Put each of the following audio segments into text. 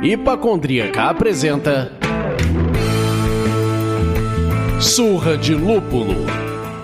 Hipacondríaca apresenta Surra de Lúpulo.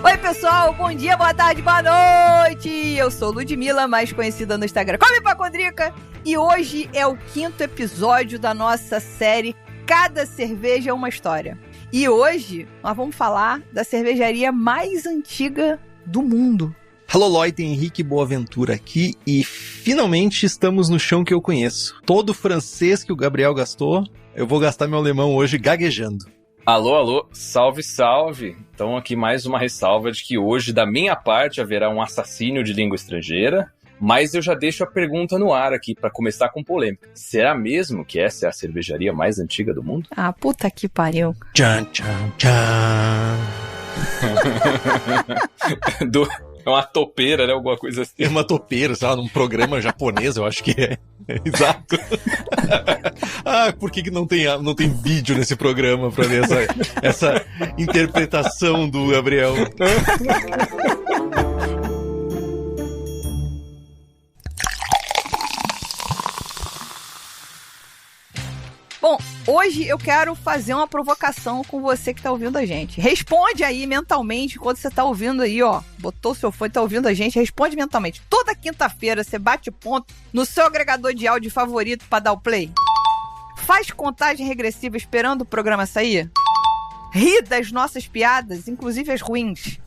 Oi pessoal, bom dia, boa tarde, boa noite! Eu sou Ludmilla, mais conhecida no Instagram como Hipacondríaca, e hoje é o 5º episódio da nossa série Cada Cerveja é uma História. E hoje nós vamos falar da cervejaria mais antiga do mundo. Alô, Lloyd, Henrique Boaventura aqui e finalmente estamos no chão que eu conheço. Todo o francês que o Gabriel gastou, eu vou gastar meu alemão hoje gaguejando. Alô, salve, salve! Então aqui mais uma ressalva de que hoje, da minha parte, haverá um assassínio de língua estrangeira, mas eu já deixo a pergunta no ar aqui para começar com polêmica. Será mesmo que essa é a cervejaria mais antiga do mundo? Ah, puta que pariu. Tchan, tchan, tchan. É uma topeira, né? Alguma coisa assim. É uma topeira, sei lá, num programa japonês, eu acho que é. Exato. Por que não tem vídeo nesse programa pra ver essa interpretação do Gabriel? Bom, hoje eu quero fazer uma provocação com você que tá ouvindo a gente. Responde aí mentalmente quando você tá ouvindo aí, ó. Botou o seu fone e tá ouvindo a gente, responde mentalmente. Toda quinta-feira você bate ponto no seu agregador de áudio favorito pra dar o play? Faz contagem regressiva esperando o programa sair? Ri das nossas piadas, inclusive as ruins?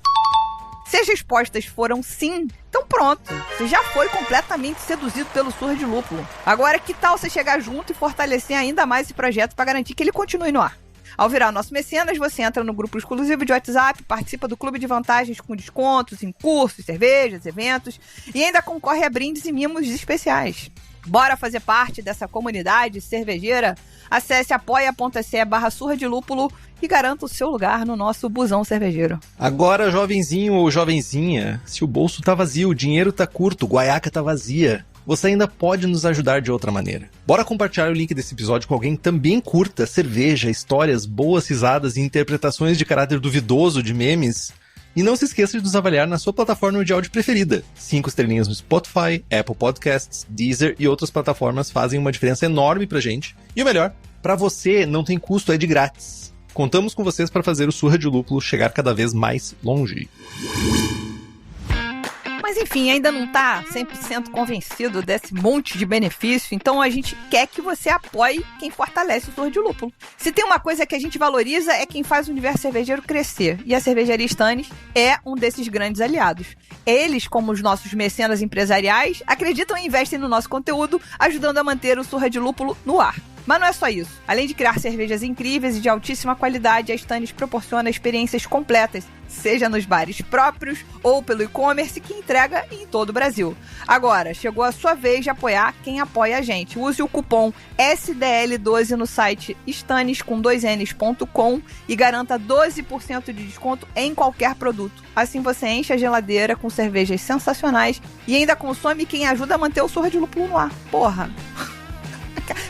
Se as respostas foram sim, então pronto, você já foi completamente seduzido pelo Surra de Lúpulo. Agora, que tal você chegar junto e fortalecer ainda mais esse projeto para garantir que ele continue no ar? Ao virar nosso mecenas, você entra no grupo exclusivo de WhatsApp, participa do clube de vantagens com descontos em cursos, cervejas, eventos e ainda concorre a brindes e mimos especiais. Bora fazer parte dessa comunidade cervejeira? Acesse apoia.se/Surra de Lúpulo e garanta o seu lugar no nosso busão cervejeiro. Agora, jovenzinho ou jovenzinha, se o bolso tá vazio, o dinheiro tá curto, guaiaca tá vazia, você ainda pode nos ajudar de outra maneira. Bora compartilhar o link desse episódio com alguém que também curta cerveja, histórias, boas risadas e interpretações de caráter duvidoso de memes. E não se esqueça de nos avaliar na sua plataforma de áudio preferida. 5 estrelinhas no Spotify, Apple Podcasts, Deezer e outras plataformas fazem uma diferença enorme pra gente. E o melhor, pra você não tem custo, é de grátis. Contamos com vocês para fazer o Surra de Lúpulo chegar cada vez mais longe. Mas enfim, ainda não tá 100% convencido desse monte de benefício, então a gente quer que você apoie quem fortalece o Surra de Lúpulo. Se tem uma coisa que a gente valoriza é quem faz o universo cervejeiro crescer, e a Cervejaria Stannis é um desses grandes aliados. Eles, como os nossos mecenas empresariais, acreditam e investem no nosso conteúdo, ajudando a manter o Surra de Lúpulo no ar. Mas não é só isso. Além de criar cervejas incríveis e de altíssima qualidade, a Stannis proporciona experiências completas, seja nos bares próprios ou pelo e-commerce que entrega em todo o Brasil. Agora, chegou a sua vez de apoiar quem apoia a gente. Use o cupom SDL12 no site stannis.com e garanta 12% de desconto em qualquer produto. Assim você enche a geladeira com cervejas sensacionais e ainda consome quem ajuda a manter o Surra de Lúpulo no ar. Porra!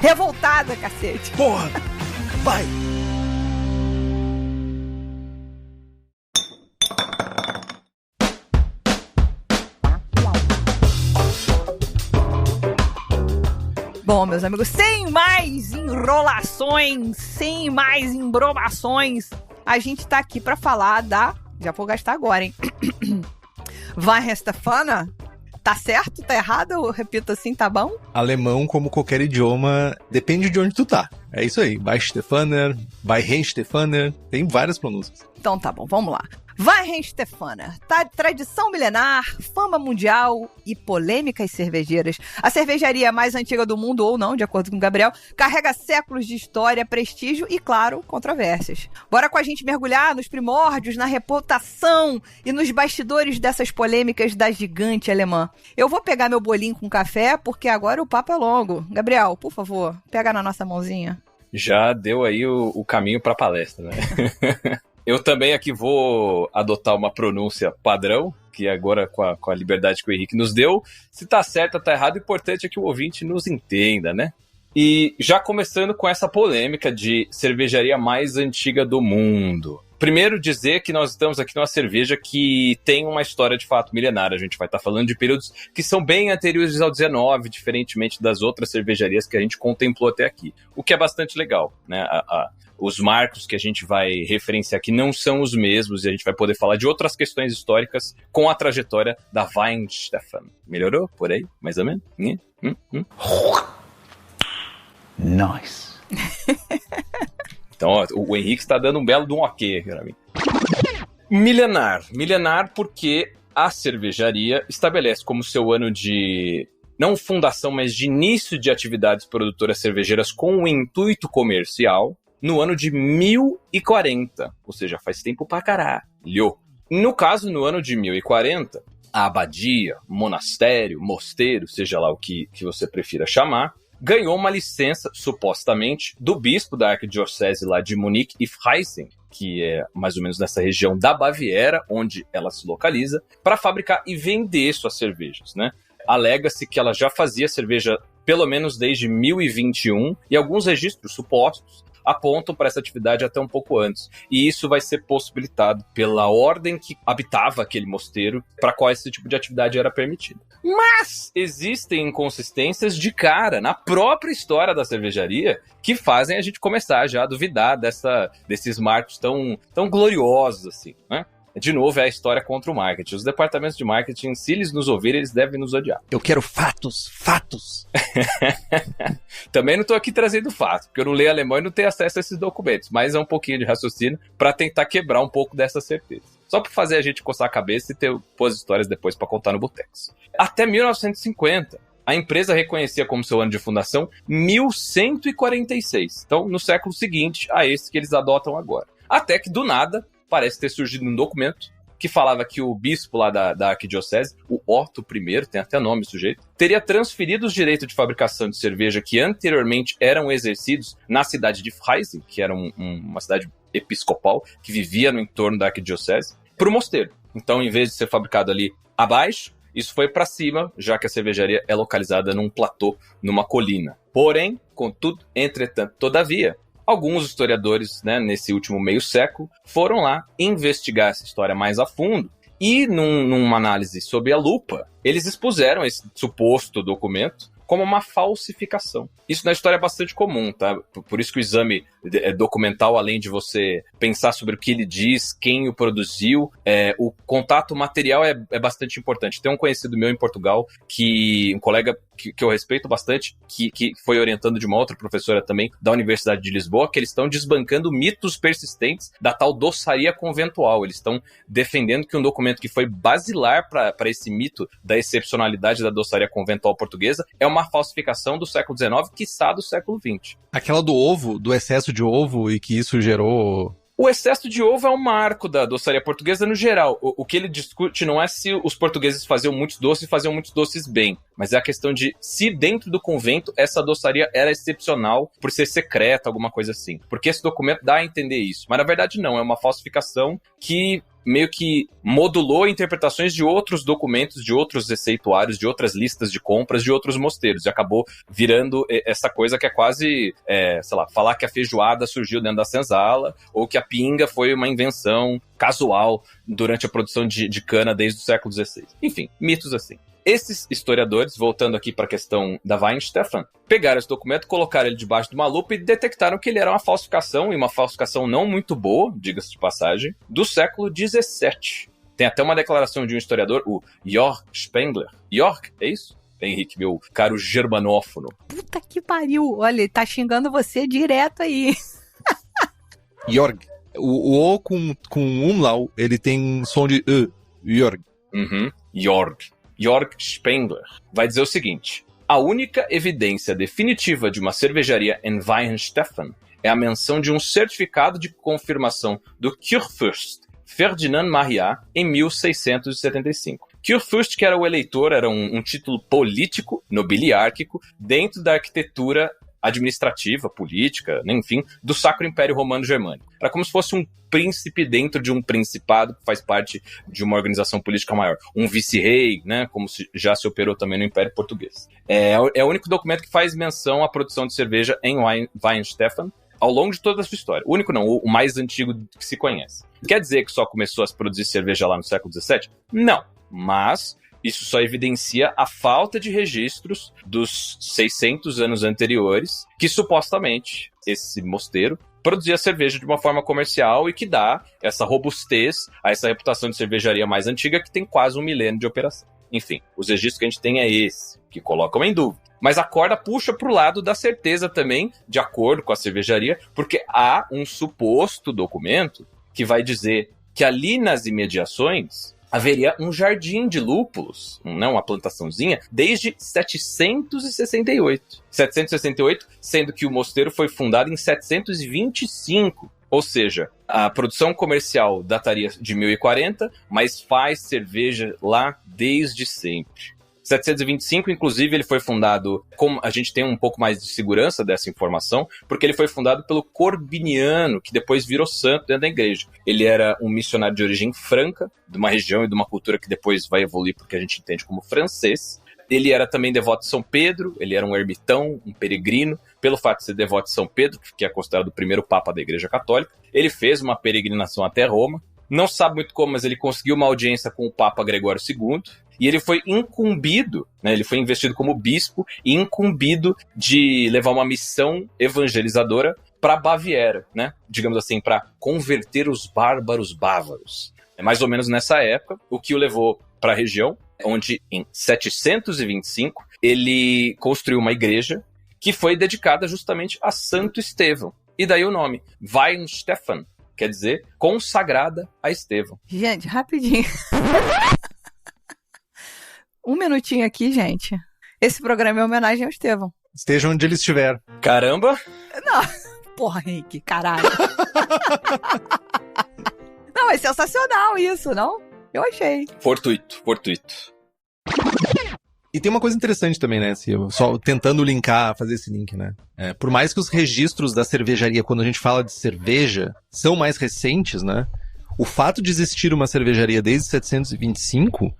Revoltada, cacete. Porra! Vai! Bom, meus amigos, sem mais enrolações, sem mais embromações, a gente tá aqui pra falar da... Já vou gastar agora, hein? Weihenstephaner? Tá certo? Tá errado? Eu repito assim, tá bom? Alemão, como qualquer idioma, depende de onde tu tá. É isso aí. Weihenstephaner, Weihenstephaner, tem várias pronúncias. Então tá bom, vamos lá. Weihenstephaner, tradição milenar, fama mundial e polêmicas cervejeiras. A cervejaria mais antiga do mundo, ou não, de acordo com o Gabriel, carrega séculos de história, prestígio e, claro, controvérsias. Bora com a gente mergulhar nos primórdios, na reputação e nos bastidores dessas polêmicas da gigante alemã. Eu vou pegar meu bolinho com café, porque agora o papo é longo. Gabriel, por favor, pega na nossa mãozinha. Já deu aí o caminho pra palestra, né? Eu também aqui vou adotar uma pronúncia padrão, que agora com a liberdade que o Henrique nos deu. Se tá certo ou tá errado, o importante é que o ouvinte nos entenda, né? E já começando com essa polêmica de cervejaria mais antiga do mundo. Primeiro, dizer que nós estamos aqui numa cerveja que tem uma história de fato milenária. A gente vai estar falando de períodos que são bem anteriores ao 19, diferentemente das outras cervejarias que a gente contemplou até aqui. O que é bastante legal, né? Os marcos que a gente vai referenciar aqui não são os mesmos e a gente vai poder falar de outras questões históricas com a trajetória da Weihenstephan. Melhorou por aí? Mais ou menos? Nice. Então, ó, o Henrique está dando um belo de um ok aqui pra mim. Milenar. Milenar porque a cervejaria estabelece como seu ano de, não fundação, mas de início de atividades produtoras cervejeiras com o intuito comercial, no ano de 1040. Ou seja, faz tempo pra caralho. No caso, no ano de 1040, a abadia, monastério, mosteiro, seja lá o que você prefira chamar, ganhou uma licença, supostamente, do bispo da arquidiocese lá de Munique e Freising, que é mais ou menos nessa região da Baviera, onde ela se localiza, para fabricar e vender suas cervejas, né? Alega-se que ela já fazia cerveja pelo menos desde 1021, e alguns registros supostos apontam para essa atividade até um pouco antes. E isso vai ser possibilitado pela ordem que habitava aquele mosteiro, para qual esse tipo de atividade era permitido. Mas existem inconsistências de cara na própria história da cervejaria que fazem a gente começar já a duvidar desses marcos tão gloriosos assim, né? De novo, é a história contra o marketing. Os departamentos de marketing, se eles nos ouvirem, eles devem nos odiar. Eu quero fatos. Também não estou aqui trazendo fatos, porque eu não leio alemão e não tenho acesso a esses documentos, mas é um pouquinho de raciocínio para tentar quebrar um pouco dessa certeza. Só para fazer a gente coçar a cabeça e ter boas histórias depois para contar no Botex. Até 1950, a empresa reconhecia como seu ano de fundação 1146. Então, no século seguinte a esse que eles adotam agora. Até que, do nada, parece ter surgido um documento que falava que o bispo lá da arquidiocese, o Otto I, tem até nome o sujeito, teria transferido os direitos de fabricação de cerveja que anteriormente eram exercidos na cidade de Freising, que era uma cidade episcopal que vivia no entorno da arquidiocese, para o mosteiro. Então, em vez de ser fabricado ali abaixo, isso foi para cima, já que a cervejaria é localizada num platô, numa colina. Porém, contudo, entretanto, todavia, alguns historiadores, né, nesse último meio século, foram lá investigar essa história mais a fundo e, numa análise sob a lupa, eles expuseram esse suposto documento como uma falsificação. Isso na história é bastante comum, tá? Por isso que o exame documental, além de você pensar sobre o que ele diz, quem o produziu, o contato material é bastante importante. Tem um conhecido meu em Portugal, um colega que eu respeito bastante, que foi orientando de uma outra professora também da Universidade de Lisboa, que eles estão desbancando mitos persistentes da tal doçaria conventual. Eles estão defendendo que um documento que foi basilar para esse mito da excepcionalidade da doçaria conventual portuguesa é uma falsificação do século XIX, quiçá do século XX. Aquela do ovo, do excesso de ovo, e que isso gerou... O excesso de ovo é um marco da doçaria portuguesa no geral. O que ele discute não é se os portugueses faziam muitos doces bem, mas é a questão de se dentro do convento essa doçaria era excepcional por ser secreta, alguma coisa assim. Porque esse documento dá a entender isso. Mas na verdade não, é uma falsificação que meio que modulou interpretações de outros documentos, de outros receituários, de outras listas de compras, de outros mosteiros, e acabou virando essa coisa que é quase, sei lá, falar que a feijoada surgiu dentro da senzala, ou que a pinga foi uma invenção casual durante a produção de cana desde o século XVI. Enfim, mitos assim. Esses historiadores, voltando aqui para a questão da Weihenstephan, pegaram esse documento, colocaram ele debaixo de uma lupa e detectaram que ele era uma falsificação, e uma falsificação não muito boa, diga-se de passagem, do século XVII. Tem até uma declaração de um historiador, o Jörg Spengler. Jörg, é isso? Henrique, meu caro germanófono. Puta que pariu. Olha, ele tá xingando você direto aí. Jörg. O O com umlau, ele tem som de Jörg. Jörg. Jörg Spengler vai dizer o seguinte: a única evidência definitiva de uma cervejaria em Weihenstephan é a menção de um certificado de confirmação do Kurfürst Ferdinand Maria em 1675. Kurfürst, que era o eleitor, era um título político, nobiliárquico, dentro da arquitetura administrativa, política, enfim, do Sacro Império Romano Germânico. Era como se fosse um príncipe dentro de um principado que faz parte de uma organização política maior. Um vice-rei, né, como já se operou também no Império Português. É o único documento que faz menção à produção de cerveja em Weihenstephan. ao longo de toda a sua história. O único não, o mais antigo que se conhece. Quer dizer que só começou a se produzir cerveja lá no século XVII? Não, mas isso só evidencia a falta de registros dos 600 anos anteriores que supostamente esse mosteiro produzia cerveja de uma forma comercial e que dá essa robustez a essa reputação de cervejaria mais antiga que tem quase 1 milênio de operação. Enfim, os registros que a gente tem é esse, que colocam em dúvida. Mas a corda puxa para o lado da certeza também, de acordo com a cervejaria, porque há um suposto documento que vai dizer que ali nas imediações haveria um jardim de lúpulos, uma plantaçãozinha, desde 768. 768, sendo que o mosteiro foi fundado em 725. Ou seja, a produção comercial dataria de 1040, mas faz cerveja lá desde sempre. 725, inclusive, ele foi fundado, como a gente tem um pouco mais de segurança dessa informação, porque ele foi fundado pelo Corbiniano, que depois virou santo dentro da igreja. Ele era um missionário de origem franca, de uma região e de uma cultura que depois vai evoluir porque a gente entende como francês. Ele era também devoto de São Pedro, ele era um ermitão, um peregrino. Pelo fato de ser devoto de São Pedro, que é considerado o primeiro papa da Igreja Católica, ele fez uma peregrinação até Roma. Não sabe muito como, mas ele conseguiu uma audiência com o Papa Gregório II. E ele foi incumbido, ele foi investido como bispo e incumbido de levar uma missão evangelizadora para a Baviera, digamos assim, para converter os bárbaros bávaros. É mais ou menos nessa época, o que o levou para a região, onde em 725 ele construiu uma igreja que foi dedicada justamente a Santo Estevão. E daí o nome, Weihenstephan, quer dizer consagrada a Estevão. Gente, rapidinho. Um minutinho aqui, gente. Esse programa é homenagem ao Estevão. Esteja onde ele estiver. Caramba! Não, porra, Henrique, caralho. Não, é sensacional isso, não? Eu achei. Fortuito. E tem uma coisa interessante também, só tentando linkar, fazer esse link, por mais que os registros da cervejaria, quando a gente fala de cerveja, são mais recentes, o fato de existir uma cervejaria desde 725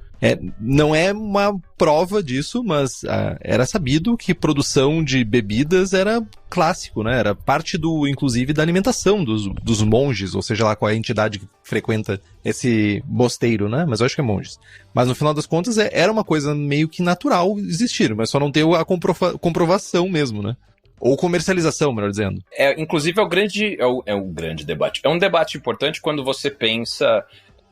não é uma prova disso, mas era sabido que produção de bebidas era clássico, era parte inclusive, da alimentação dos monges, ou seja lá qual é a entidade que frequenta esse mosteiro, mas eu acho que é monges. Mas no final das contas era uma coisa meio que natural existir, mas só não ter a comprovação mesmo, Ou comercialização, melhor dizendo. Inclusive é um grande debate. É um debate importante quando você pensa...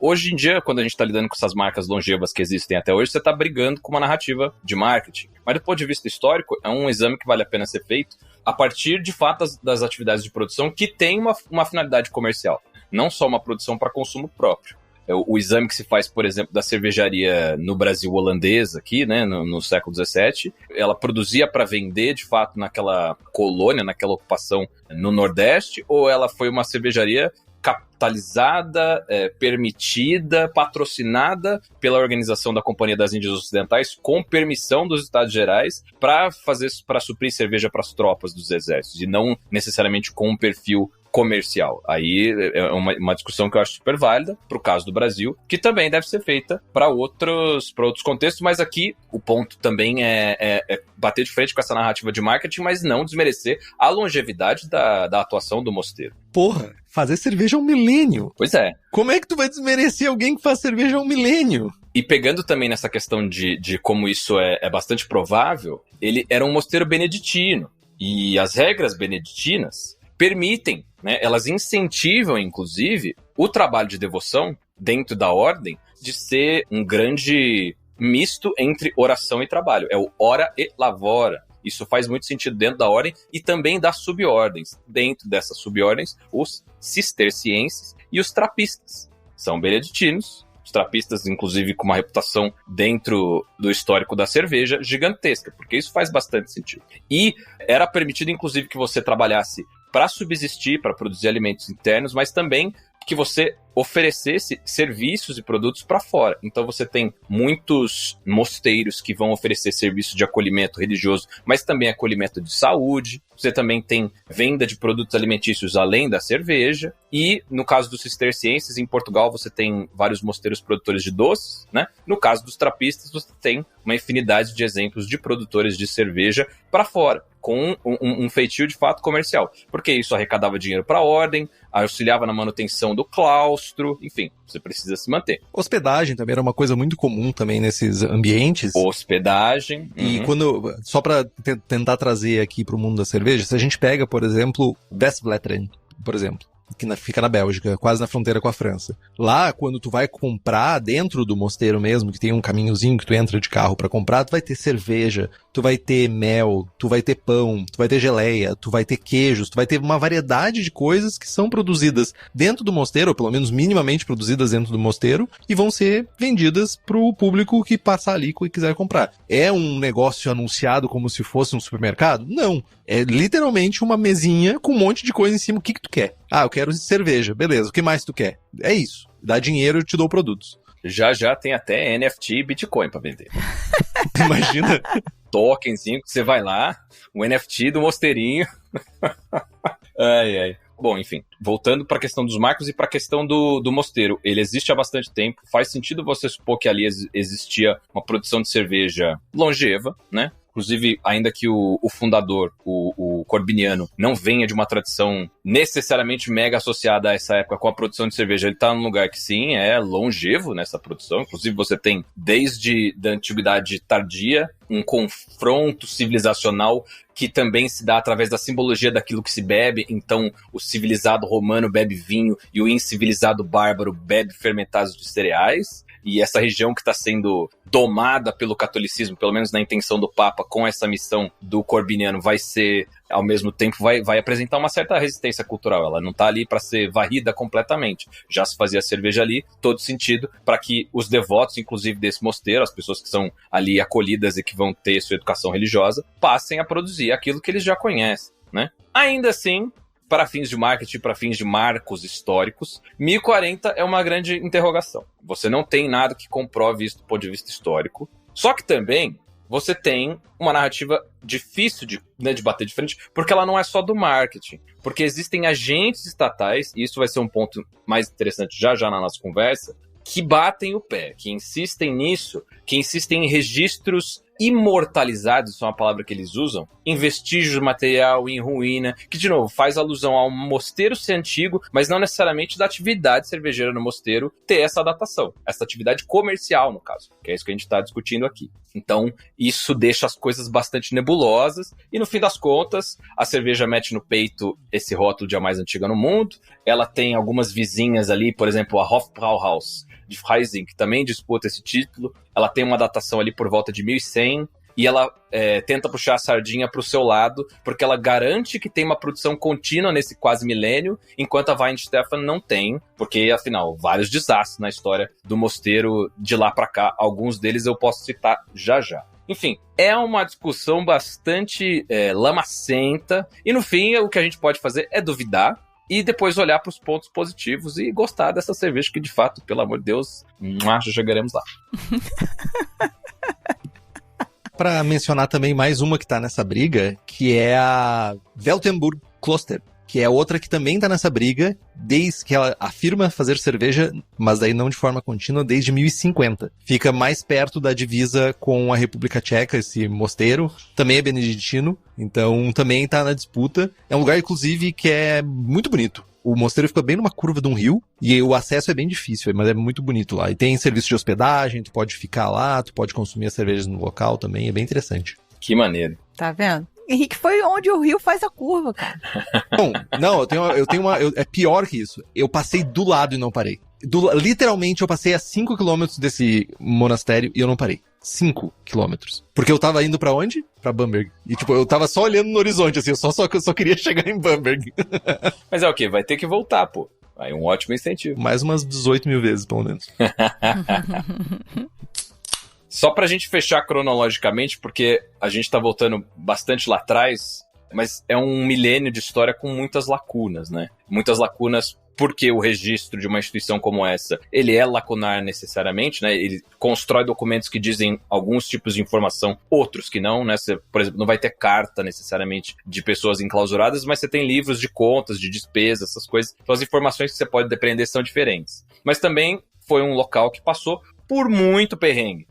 Hoje em dia, quando a gente está lidando com essas marcas longevas que existem até hoje, você está brigando com uma narrativa de marketing. Mas do ponto de vista histórico, é um exame que vale a pena ser feito a partir, de fato, das atividades de produção que tem uma finalidade comercial. Não só uma produção para consumo próprio. O exame que se faz, por exemplo, da cervejaria no Brasil holandesa, aqui, no século XVII, ela produzia para vender, de fato, naquela colônia, naquela ocupação no Nordeste, ou ela foi uma cervejaria capitalizada, permitida, patrocinada pela Organização da Companhia das Índias Ocidentais, com permissão dos Estados Gerais, para suprir cerveja para as tropas dos exércitos, e não necessariamente com um perfil comercial. Aí é uma discussão que eu acho super válida para o caso do Brasil, que também deve ser feita para outros contextos, mas aqui o ponto também é bater de frente com essa narrativa de marketing, mas não desmerecer a longevidade da atuação do mosteiro. Porra, fazer cerveja há 1 milênio. Pois é. Como é que tu vai desmerecer alguém que faz cerveja há 1 milênio? E pegando também nessa questão de como isso é bastante provável, ele era um mosteiro beneditino, e as regras beneditinas permitem, elas incentivam, inclusive, o trabalho de devoção dentro da ordem de ser um grande misto entre oração e trabalho. É o ora e lavora. Isso faz muito sentido dentro da ordem e também das subordens. Dentro dessas subordens, os cistercienses e os trapistas. São beneditinos, os trapistas, inclusive, com uma reputação dentro do histórico da cerveja gigantesca, porque isso faz bastante sentido. E era permitido, inclusive, que você trabalhasse para subsistir, para produzir alimentos internos, mas também que você oferecesse serviços e produtos para fora. Então você tem muitos mosteiros que vão oferecer serviço de acolhimento religioso, mas também acolhimento de saúde. Você também tem venda de produtos alimentícios além da cerveja. E no caso dos cistercienses, em Portugal, você tem vários mosteiros produtores de doces, No caso dos trapistas, você tem uma infinidade de exemplos de produtores de cerveja para fora. com um feitio de fato comercial. Porque isso arrecadava dinheiro para a ordem, auxiliava na manutenção do claustro, enfim, você precisa se manter. Hospedagem também era uma coisa muito comum também nesses ambientes. Hospedagem. E só para tentar trazer aqui para o mundo da cerveja, se a gente pega, por exemplo, Westvleteren, por exemplo, que fica na Bélgica, quase na fronteira com a França. Lá, quando tu vai comprar dentro do mosteiro mesmo, que tem um caminhozinho que tu entra de carro pra comprar, tu vai ter cerveja, tu vai ter mel, tu vai ter pão, tu vai ter geleia, tu vai ter queijos, tu vai ter uma variedade de coisas que são produzidas dentro do mosteiro, ou pelo menos minimamente produzidas dentro do mosteiro, e vão ser vendidas pro público que passar ali e quiser comprar. É um negócio anunciado como se fosse um supermercado? Não. É literalmente uma mesinha com um monte de coisa em cima. O que tu quer? Ah, eu quero cerveja. Beleza. O que mais tu quer? É isso. Dá dinheiro e eu te dou produtos. Já tem até NFT e Bitcoin pra vender. Imagina. Tokenzinho que você vai lá, o NFT do mosteirinho. Ai. Bom, enfim, voltando para a questão dos marcos e para a questão do mosteiro. Ele existe há bastante tempo. Faz sentido você supor que ali existia uma produção de cerveja longeva, né? Inclusive, ainda que o fundador, o Corbiniano, não venha de uma tradição necessariamente mega associada a essa época com a produção de cerveja, ele está num lugar que sim, é longevo nessa produção. Inclusive, você tem, desde a antiguidade tardia, um confronto civilizacional que também se dá através da simbologia daquilo que se bebe. Então, o civilizado romano bebe vinho e o incivilizado bárbaro bebe fermentados de cereais. E essa região que está sendo domada pelo catolicismo, pelo menos na intenção do Papa, com essa missão do Corbiniano, vai ser, ao mesmo tempo, vai apresentar uma certa resistência cultural. Ela não está ali para ser varrida completamente. Já se fazia cerveja ali, todo sentido, para que os devotos, inclusive desse mosteiro, as pessoas que são ali acolhidas e que vão ter sua educação religiosa, passem a produzir aquilo que eles já conhecem, né? Ainda assim, para fins de marketing, para fins de marcos históricos, 1040 é uma grande interrogação. Você não tem nada que comprove isso do ponto de vista histórico. Só que também você tem uma narrativa difícil de bater de frente, porque ela não é só do marketing. Porque existem agentes estatais, e isso vai ser um ponto mais interessante já na nossa conversa, que batem o pé, que insistem nisso, que insistem em registros imortalizados, isso é uma palavra que eles usam, em vestígios de material, em ruína, que, de novo, faz alusão ao mosteiro ser antigo, mas não necessariamente da atividade cervejeira no mosteiro ter essa datação, essa atividade comercial, no caso, que é isso que a gente está discutindo aqui. Então, isso deixa as coisas bastante nebulosas, e no fim das contas, a cerveja mete no peito esse rótulo de a mais antiga no mundo. Ela tem algumas vizinhas ali, por exemplo, a Hofbrauhaus de Freising, que também disputa esse título. Ela tem uma datação ali por volta de 1100, e ela tenta puxar a sardinha para o seu lado, porque ela garante que tem uma produção contínua nesse quase milênio, enquanto a Weihenstephan não tem, porque, afinal, vários desastres na história do mosteiro de lá para cá. Alguns deles eu posso citar já. Enfim, é uma discussão bastante lamacenta, e no fim o que a gente pode fazer é duvidar, e depois olhar para os pontos positivos e gostar dessa cerveja que, de fato, pelo amor de Deus, já chegaremos lá. Para mencionar também mais uma que tá nessa briga, que é a Weltenburg Kloster, que é outra que também tá nessa briga, desde que ela afirma fazer cerveja, mas daí não de forma contínua, desde 1050. Fica mais perto da divisa com a República Tcheca, esse mosteiro. Também é beneditino, então também tá na disputa. É um lugar, inclusive, que é muito bonito. O mosteiro fica bem numa curva de um rio, e o acesso é bem difícil, mas é muito bonito lá. E tem serviço de hospedagem, tu pode ficar lá, tu pode consumir as cervejas no local também, é bem interessante. Que maneiro. Tá vendo? Henrique, foi onde o rio faz a curva, cara. Bom, não, eu tenho uma... é pior que isso. Eu passei do lado e não parei. Literalmente, eu passei a 5 km desse monastério e eu não parei. 5 km. Porque eu tava indo pra onde? Pra Bamberg. E, tipo, eu tava só olhando no horizonte, assim, eu só queria chegar em Bamberg. Mas é o quê? Vai ter que voltar, pô. Aí um ótimo incentivo. Mais umas 18 mil vezes, pelo menos. Só pra gente fechar cronologicamente, porque a gente tá voltando bastante lá atrás, mas é um milênio de história com muitas lacunas, né? Muitas lacunas porque o registro de uma instituição como essa, ele é lacunar necessariamente, né? Ele constrói documentos que dizem alguns tipos de informação, outros que não, né? Você, por exemplo, não vai ter carta necessariamente de pessoas enclausuradas, mas você tem livros de contas, de despesas, essas coisas. Então as informações que você pode depender são diferentes. Mas também foi um local que passou por muito perrengue.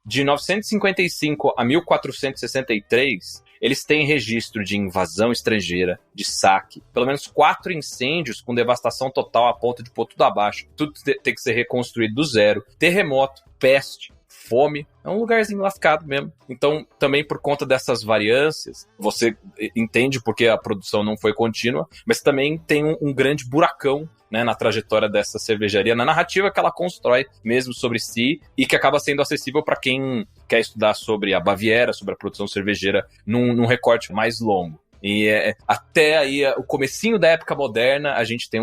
De 955 a 1463, eles têm registro de invasão estrangeira, de saque, pelo menos 4 incêndios com devastação total a ponto de pôr tudo abaixo, tudo tem que ser reconstruído do zero, terremoto, peste, fome, é um lugarzinho lascado mesmo. Então, também por conta dessas variâncias, você entende porque a produção não foi contínua, mas também tem um grande buracão, né, na trajetória dessa cervejaria, na narrativa que ela constrói mesmo sobre si e que acaba sendo acessível para quem quer estudar sobre a Baviera, sobre a produção cervejeira num recorte mais longo. E até aí, o comecinho da época moderna, a gente tem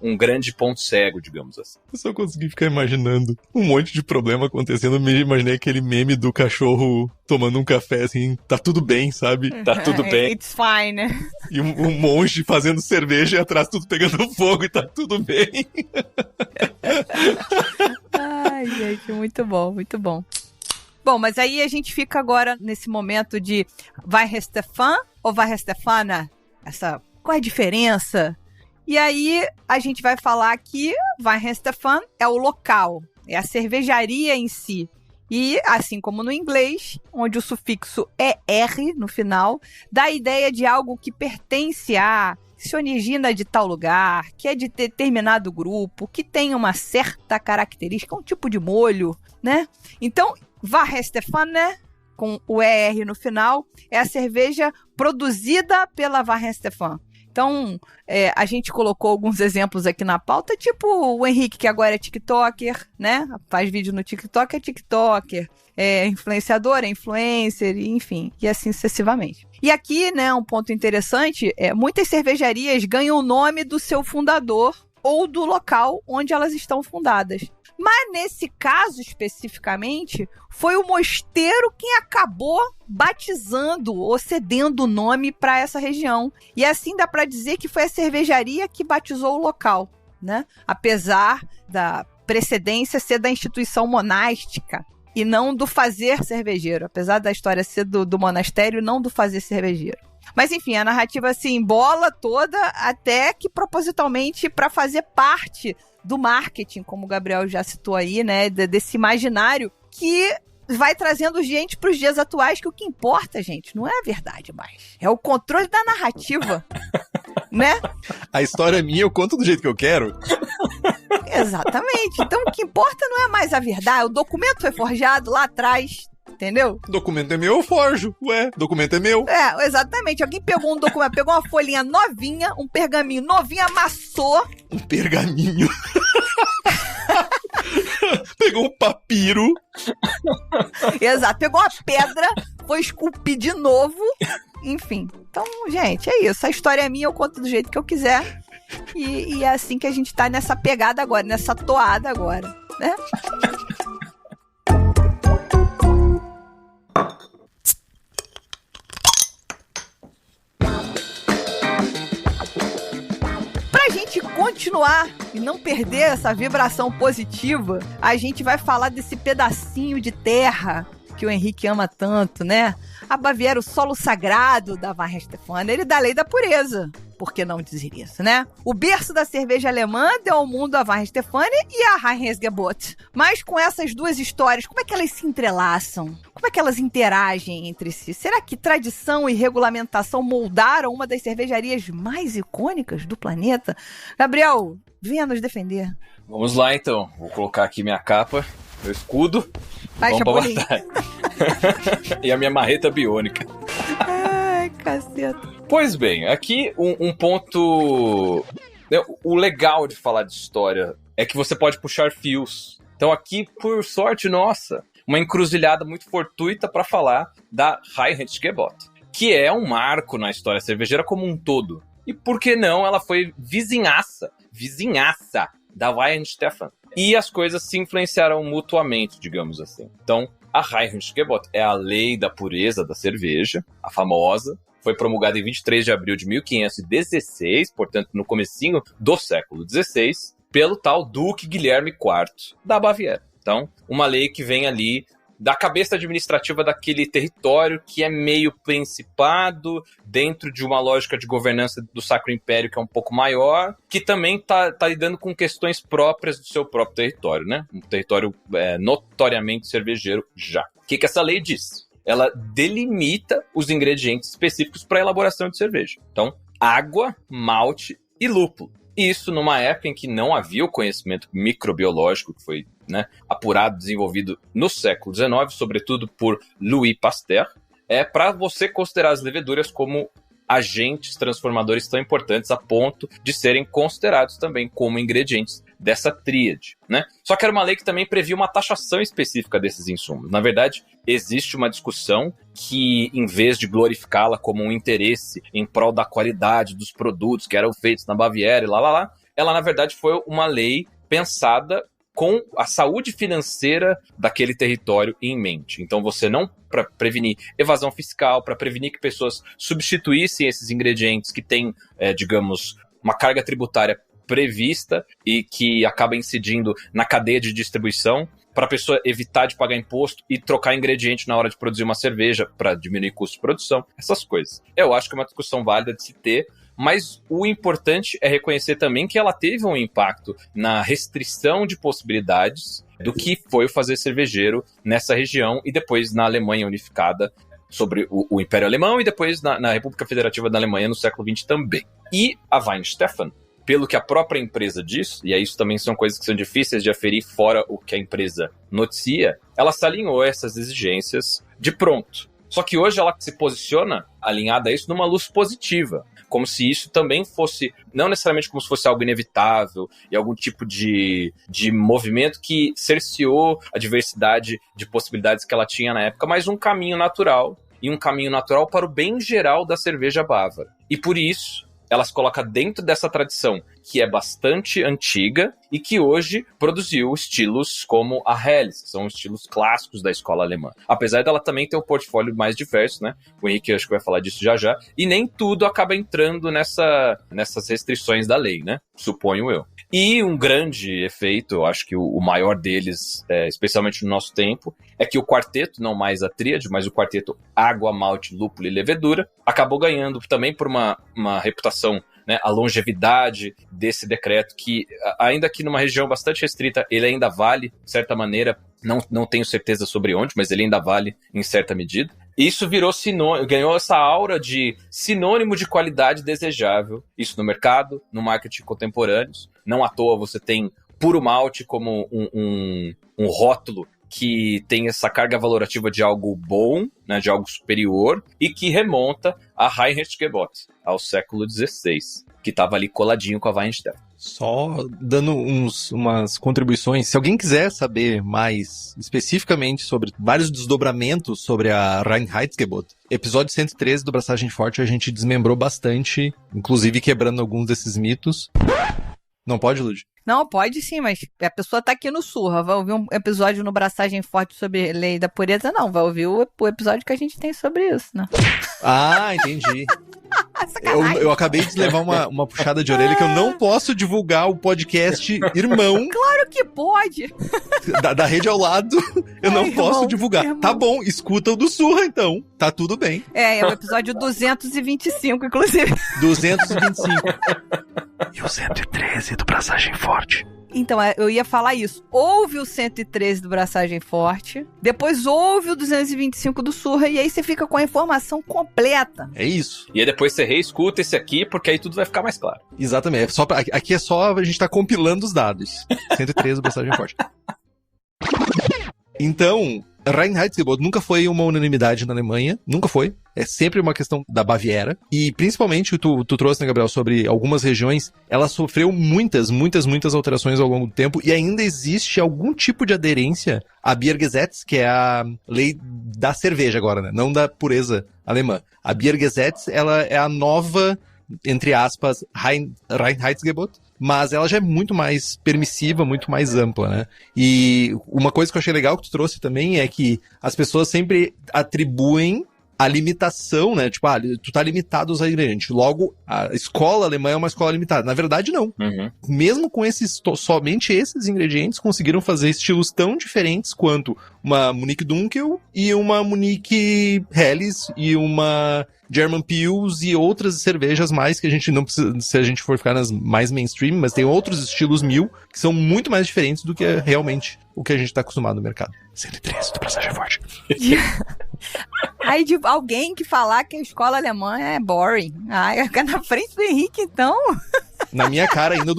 um grande ponto cego, digamos assim. Eu só consegui ficar imaginando um monte de problema acontecendo. Eu imaginei aquele meme do cachorro tomando um café, assim, tá tudo bem, sabe? Tá tudo bem. It's fine. E um monge fazendo cerveja e atrás tudo pegando fogo e tá tudo bem. Ai, gente, muito bom, muito bom. Bom, mas aí a gente fica agora nesse momento de Weihenstephan ou Weihenstephaner? Qual é a diferença? E aí a gente vai falar que Weihenstephan é o local, é a cervejaria em si. E, assim como no inglês, onde o sufixo ER no final, dá a ideia de algo que pertence a, se origina de tal lugar, que é de determinado grupo, que tem uma certa característica, um tipo de molho, né? Então, Weihenstephaner, com o ER no final, é a cerveja produzida pela Weihenstephan. Então, a gente colocou alguns exemplos aqui na pauta, tipo o Henrique, que agora é tiktoker, né? Faz vídeo no TikTok, é tiktoker. É influenciador, é influencer, enfim, e assim sucessivamente. E aqui, né, um ponto interessante, muitas cervejarias ganham o nome do seu fundador ou do local onde elas estão fundadas. Mas nesse caso especificamente, foi o mosteiro quem acabou batizando ou cedendo o nome para essa região. E assim dá para dizer que foi a cervejaria que batizou o local, né? Apesar da precedência ser da instituição monástica e não do fazer cervejeiro. Apesar da história ser do monastério, não do fazer cervejeiro. Mas enfim, a narrativa se embola toda até que propositalmente para fazer parte do marketing, como o Gabriel já citou aí, né, desse imaginário que vai trazendo gente para os dias atuais, que o que importa, gente, não é a verdade mais, é o controle da narrativa, né? A história é minha, eu conto do jeito que eu quero. Exatamente, então o que importa não é mais a verdade, o documento foi forjado lá atrás, entendeu? Documento é meu, eu forjo. Ué, documento é meu. Exatamente. Alguém pegou um documento, pegou uma folhinha novinha, um pergaminho novinho, amassou. Um pergaminho. Pegou um papiro. Exato. Pegou uma pedra, foi esculpir de novo. Enfim. Então, gente, é isso. A história é minha, eu conto do jeito que eu quiser. E é assim que a gente tá nessa pegada agora, nessa toada agora, né? Pra gente continuar e não perder essa vibração positiva, a gente vai falar desse pedacinho de terra que o Henrique ama tanto, né? A Baviera, o solo sagrado da Weihenstephaner e da lei da pureza. Por que não dizer isso, né? O berço da cerveja alemã deu ao mundo a Weihenstephaner e a Reinheitsgebot. Mas com essas duas histórias, como é que elas se entrelaçam? Como é que elas interagem entre si? Será que tradição e regulamentação moldaram uma das cervejarias mais icônicas do planeta? Gabriel, venha nos defender. Vamos lá, então. Vou colocar aqui minha capa, meu escudo. Vai, vamos Chapolin. pra batalha. E a minha marreta biônica. Ai, caceta. Pois bem, aqui um ponto... O legal de falar de história é que você pode puxar fios. Então aqui, por sorte nossa, uma encruzilhada muito fortuita para falar da Reinheitsgebot, que é um marco na história cervejeira como um todo. E por que não, ela foi vizinhaça da Weihenstephan. E as coisas se influenciaram mutuamente, digamos assim. Então, a Reinheitsgebot é a lei da pureza da cerveja, a famosa. Foi promulgada em 23 de abril de 1516, portanto, no comecinho do século XVI, pelo tal Duque Guilherme IV da Baviera. Então, uma lei que vem ali da cabeça administrativa daquele território que é meio principado, dentro de uma lógica de governança do Sacro Império que é um pouco maior, que também tá lidando com questões próprias do seu próprio território, né? Um território notoriamente cervejeiro já. O que essa lei diz? ela delimita os ingredientes específicos para a elaboração de cerveja. Então, água, malte e lúpulo. Isso numa época em que não havia o conhecimento microbiológico que foi, né, apurado, desenvolvido no século XIX, sobretudo por Louis Pasteur, para você considerar as leveduras como agentes transformadores tão importantes a ponto de serem considerados também como ingredientes dessa tríade, né? Só que era uma lei que também previa uma taxação específica desses insumos. Na verdade, existe uma discussão que, em vez de glorificá-la como um interesse em prol da qualidade dos produtos que eram feitos na Baviera e ela, na verdade, foi uma lei pensada com a saúde financeira daquele território em mente. Então, você não para prevenir evasão fiscal, para prevenir que pessoas substituíssem esses ingredientes que têm, digamos, uma carga tributária prevista e que acaba incidindo na cadeia de distribuição, para a pessoa evitar de pagar imposto e trocar ingrediente na hora de produzir uma cerveja para diminuir custo de produção, essas coisas. Eu acho que é uma discussão válida de se ter, mas o importante é reconhecer também que ela teve um impacto na restrição de possibilidades do que foi o fazer cervejeiro nessa região e depois na Alemanha unificada sobre o Império Alemão e depois na República Federativa da Alemanha no século XX também. E a Weihenstephan, pelo que a própria empresa diz, e aí isso também são coisas que são difíceis de aferir fora o que a empresa noticia, ela se alinhou a essas exigências de pronto. Só que hoje ela se posiciona alinhada a isso numa luz positiva, como se isso também fosse, não necessariamente como se fosse algo inevitável e algum tipo de movimento que cerceou a diversidade de possibilidades que ela tinha na época, mas um caminho natural, e um caminho natural para o bem geral da cerveja bávara. E por isso, ela se coloca dentro dessa tradição, que é bastante antiga e que hoje produziu estilos como a Helles, que são estilos clássicos da escola alemã. Apesar dela também ter um portfólio mais diverso, né? O Henrique acho que vai falar disso já, e nem tudo acaba entrando nessas restrições da lei, né? Suponho eu. E um grande efeito, eu acho que o maior deles, especialmente no nosso tempo, é que o quarteto, não mais a tríade, mas o quarteto água, malte, lúpulo e levedura, acabou ganhando também por uma reputação, né, a longevidade desse decreto, que ainda que numa região bastante restrita, ele ainda vale, de certa maneira, não tenho certeza sobre onde, mas ele ainda vale em certa medida. Isso virou ganhou essa aura de sinônimo de qualidade desejável, isso no mercado, no marketing contemporâneos. Não à toa você tem puro malte como um rótulo que tem essa carga valorativa de algo bom, né, de algo superior, e que remonta a Reinheitsgebot, ao século XVI, que estava ali coladinho com a Weihenstephan. Só dando umas contribuições, se alguém quiser saber mais especificamente sobre vários desdobramentos sobre a Reinheitsgebot, episódio 113 do Braçagem Forte a gente desmembrou bastante, inclusive quebrando alguns desses mitos. Não pode, Lud? Não, pode sim, mas a pessoa tá aqui no Surra, vai ouvir um episódio no Braçagem Forte sobre lei da pureza? Não, vai ouvir o episódio que a gente tem sobre isso, né? Ah, entendi. Eu acabei de levar uma puxada de orelha que eu não posso divulgar o podcast irmão. Claro que pode! Da rede ao lado, eu não posso divulgar. Irmão. Tá bom, escuta o do Surra então, tá tudo bem. É o episódio 225, inclusive. 225. E o 113 do Braçagem Forte. Então, eu ia falar isso. Houve o 113 do Braçagem Forte, depois houve o 225 do Surra, e aí você fica com a informação completa. É isso. E aí depois você reescuta esse aqui, porque aí tudo vai ficar mais claro. Exatamente. Aqui é só a gente tá compilando os dados. 113 do Braçagem Forte. Então, Reinheitsgebot nunca foi uma unanimidade na Alemanha, nunca foi. É sempre uma questão da Baviera. E principalmente, tu trouxe, né, Gabriel, sobre algumas regiões, ela sofreu muitas alterações ao longo do tempo e ainda existe algum tipo de aderência à Biergesetz, que é a lei da cerveja agora, né? Não da pureza alemã. A Biergesetz, ela é a nova, entre aspas, Reinheitsgebot, mas ela já é muito mais permissiva, muito mais ampla, né? E uma coisa que eu achei legal que tu trouxe também é que as pessoas sempre atribuem a limitação, né? Tipo, tu tá limitado a usar ingredientes. Logo, a escola alemã é uma escola limitada. Na verdade, não. Uhum. Mesmo com somente esses ingredientes, conseguiram fazer estilos tão diferentes quanto uma Munich Dunkel e uma Munich Helles e uma German Pils e outras cervejas mais que a gente não precisa, se a gente for ficar nas mais mainstream, mas tem outros estilos 1000 que são muito mais diferentes do que realmente o que a gente tá acostumado no mercado. 113 do Passagem Forte. Aí de alguém que falar que a escola alemã é boring. Ai, na frente do Henrique, então. Na minha cara ainda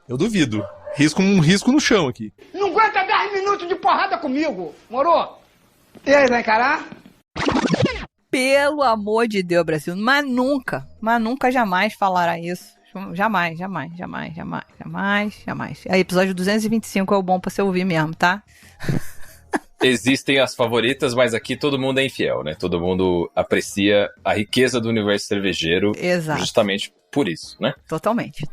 eu duvido. Risco no chão aqui. Não aguenta 10 minutos de porrada comigo, moro? E aí, vai encarar? Pelo amor de Deus, Brasil. Mas nunca jamais falará isso. Jamais. Aí, episódio 225 é o bom pra você ouvir mesmo, tá? Existem as favoritas, mas aqui todo mundo é infiel, né? Todo mundo aprecia a riqueza do universo cervejeiro. Exato. Justamente por isso, né? Totalmente.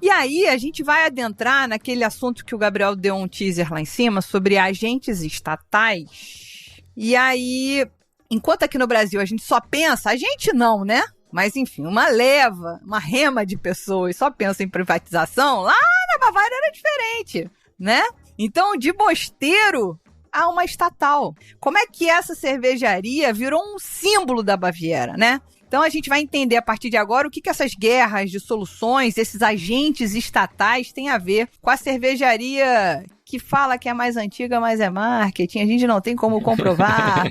E aí, a gente vai adentrar naquele assunto que o Gabriel deu um teaser lá em cima, sobre agentes estatais. E aí, enquanto aqui no Brasil a gente só pensa, a gente não, né? Mas enfim, uma rema de pessoas só pensa em privatização, lá na Bavária era diferente, né? Então, de Mosteiro a uma estatal. Como é que essa cervejaria virou um símbolo da Baviera, né? Então a gente vai entender a partir de agora o que essas guerras de soluções, esses agentes estatais têm a ver com a cervejaria que fala que é mais antiga, mas é marketing, a gente não tem como comprovar.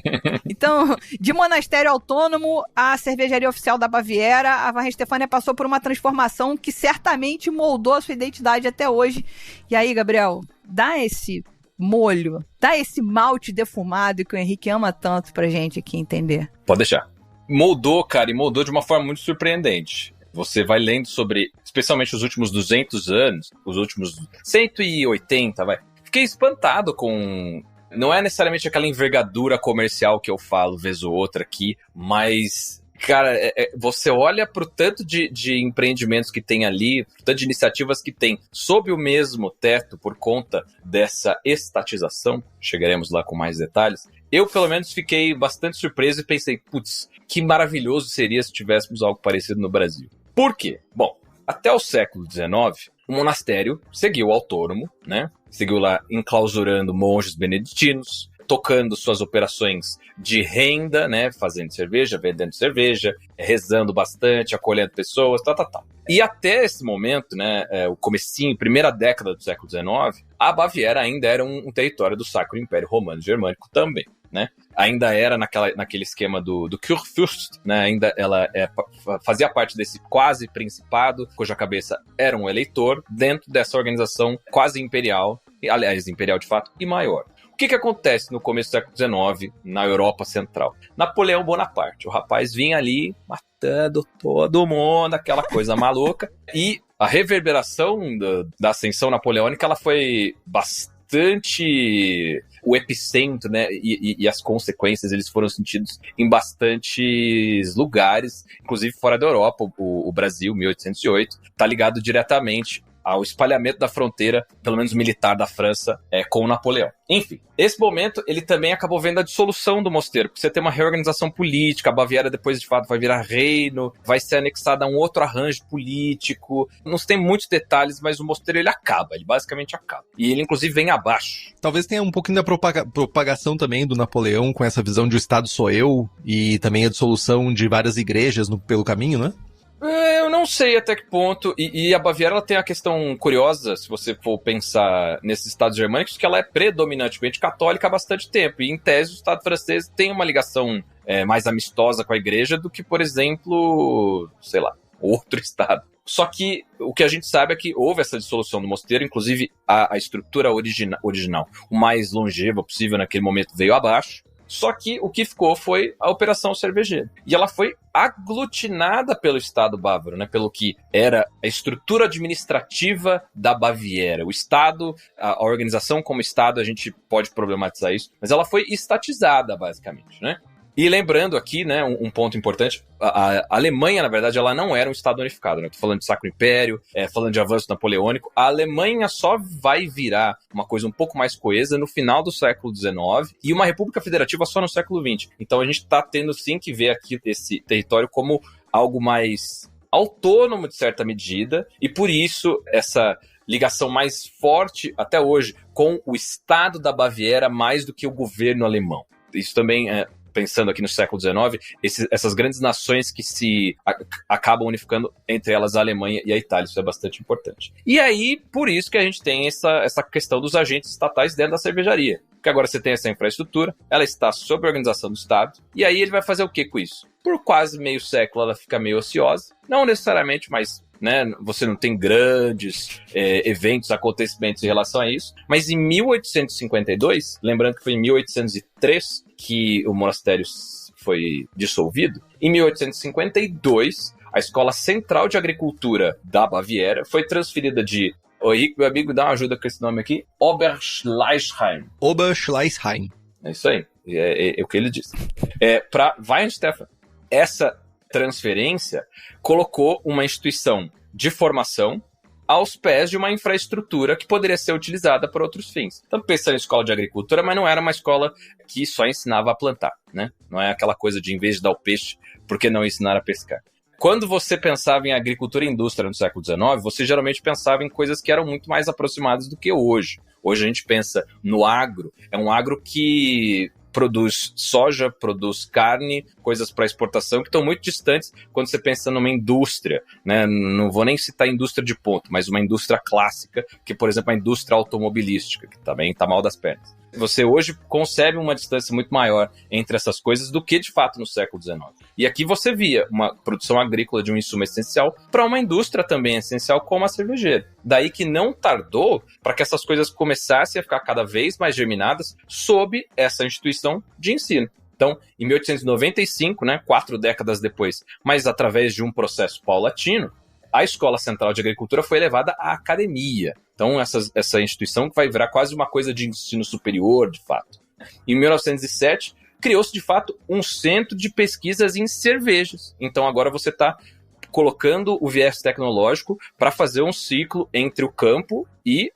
Então, de monastério autônomo à cervejaria oficial da Baviera, a Weinstefania Stefania passou por uma transformação que certamente moldou a sua identidade até hoje. E aí, Gabriel, dá esse molho, dá esse malte defumado que o Henrique ama tanto pra gente aqui entender. Pode deixar. Moldou, cara, e moldou de uma forma muito surpreendente. Você vai lendo sobre, especialmente os últimos 200 anos, os últimos 180, vai. Fiquei espantado com... Não é necessariamente aquela envergadura comercial que eu falo, vez ou outra aqui, mas... Cara, você olha pro tanto de empreendimentos que tem ali, pro tanto de iniciativas que tem sob o mesmo teto por conta dessa estatização, chegaremos lá com mais detalhes, eu pelo menos fiquei bastante surpreso e pensei, putz, que maravilhoso seria se tivéssemos algo parecido no Brasil. Por quê? Bom, até o século XIX, o monastério seguiu autônomo, né? Seguiu lá enclausurando monges beneditinos, tocando suas operações de renda, né, fazendo cerveja, vendendo cerveja, rezando bastante, acolhendo pessoas, tal. E até esse momento, né, o comecinho, primeira década do século XIX, a Baviera ainda era um território do Sacro Império Romano Germânico também, né? Ainda era naquele esquema do Kurfürst, né? Ainda ela fazia parte desse quase principado, cuja cabeça era um eleitor, dentro dessa organização quase imperial, aliás, imperial de fato, e maior. O que acontece no começo do século XIX, na Europa Central? Napoleão Bonaparte, o rapaz vinha ali matando todo mundo, aquela coisa maluca, e a reverberação da ascensão napoleônica, ela foi bastante... O epicentro, né, e as consequências, eles foram sentidos em bastantes lugares, inclusive fora da Europa. O Brasil, 1808, tá ligado diretamente ao espalhamento da fronteira, pelo menos militar, da França com o Napoleão. Enfim, esse momento, ele também acabou vendo a dissolução do mosteiro, porque você tem uma reorganização política, a Baviera depois, de fato, vai virar reino, vai ser anexada a um outro arranjo político, não se tem muitos detalhes, mas o mosteiro, ele basicamente acaba. E ele, inclusive, vem abaixo. Talvez tenha um pouquinho da propagação também do Napoleão, com essa visão de o Estado sou eu, e também a dissolução de várias igrejas pelo caminho, né? Eu não sei até que ponto, e a Baviera ela tem a questão curiosa, se você for pensar nesses estados germânicos, que ela é predominantemente católica há bastante tempo, e em tese o Estado francês tem uma ligação mais amistosa com a igreja do que, por exemplo, sei lá, outro estado. Só que o que a gente sabe é que houve essa dissolução do mosteiro, inclusive a estrutura original, o mais longeva possível naquele momento, veio abaixo. Só que o que ficou foi a Operação Cervejeira. E ela foi aglutinada pelo Estado bávaro, né? Pelo que era a estrutura administrativa da Baviera. O Estado, a organização como Estado, a gente pode problematizar isso, mas ela foi estatizada, basicamente, né? E lembrando aqui, né, um ponto importante, a Alemanha, na verdade, ela não era um Estado unificado, né? Tô falando de Sacro Império, falando de avanço napoleônico. A Alemanha só vai virar uma coisa um pouco mais coesa no final do século XIX e uma república federativa só no século XX. Então a gente está tendo sim que ver aqui esse território como algo mais autônomo de certa medida, e por isso essa ligação mais forte até hoje com o Estado da Baviera mais do que o governo alemão. Isso também pensando aqui no século XIX, essas grandes nações que se acabam unificando, entre elas a Alemanha e a Itália, isso é bastante importante. E aí, por isso que a gente tem essa questão dos agentes estatais dentro da cervejaria. Porque agora você tem essa infraestrutura, ela está sob a organização do Estado, e aí ele vai fazer o que com isso? Por quase meio século ela fica meio ociosa, não necessariamente, mas né, você não tem grandes eventos, acontecimentos em relação a isso, mas em 1852, lembrando que foi em 1803 que o monastério foi dissolvido, em 1852, a Escola Central de Agricultura da Baviera foi transferida de... Oi, Rico, meu amigo, dá uma ajuda com esse nome aqui. Oberschleißheim. Oberschleißheim. É isso aí, é o que ele disse. Para Weihenstephan, essa transferência colocou uma instituição de formação aos pés de uma infraestrutura que poderia ser utilizada para outros fins. Então, pensando em escola de agricultura, mas não era uma escola que só ensinava a plantar, né? Não é aquela coisa de, em vez de dar o peixe, por que não ensinar a pescar? Quando você pensava em agricultura e indústria no século XIX, você geralmente pensava em coisas que eram muito mais aproximadas do que hoje. Hoje a gente pensa no agro, é um agro que produz soja, produz carne, coisas para exportação que estão muito distantes quando você pensa numa indústria, né? Não vou nem citar indústria de ponto, mas uma indústria clássica, que, por exemplo, a indústria automobilística, que também está mal das pernas. Você hoje concebe uma distância muito maior entre essas coisas do que, de fato, no século XIX. E aqui você via uma produção agrícola de um insumo essencial para uma indústria também essencial como a cervejeira. Daí que não tardou para que essas coisas começassem a ficar cada vez mais germinadas sob essa instituição de ensino. Então, em 1895, né, 4 décadas depois, mas através de um processo paulatino, a Escola Central de Agricultura foi elevada à academia. Então, essa instituição vai virar quase uma coisa de ensino superior, de fato. Em 1907, criou-se, de fato, um centro de pesquisas em cervejas. Então, agora você está colocando o viés tecnológico para fazer um ciclo entre o campo e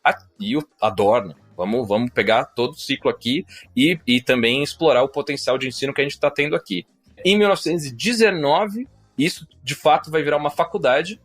a Dorna. Vamos pegar todo o ciclo aqui e também explorar o potencial de ensino que a gente está tendo aqui. Em 1919, isso, de fato, vai virar uma faculdade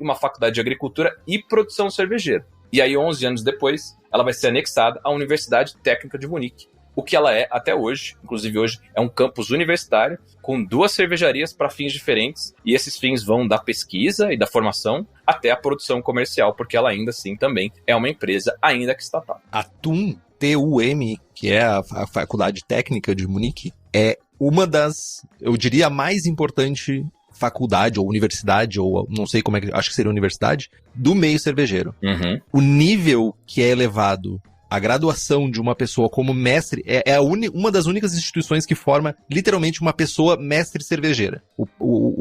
de agricultura e produção cervejeira. E aí, 11 anos depois, ela vai ser anexada à Universidade Técnica de Munique. O que ela é até hoje, inclusive hoje, é um campus universitário com 2 cervejarias para fins diferentes. E esses fins vão da pesquisa e da formação até a produção comercial, porque ela ainda assim também é uma empresa, ainda que estatal. A TUM, TUM, que é a Faculdade Técnica de Munique, é uma das, eu diria, a mais importante faculdade ou universidade, ou não sei como é que, acho que seria universidade, do meio cervejeiro. Uhum. O nível que é elevado, a graduação de uma pessoa como mestre, é uma das únicas instituições que forma literalmente uma pessoa mestre cervejeira.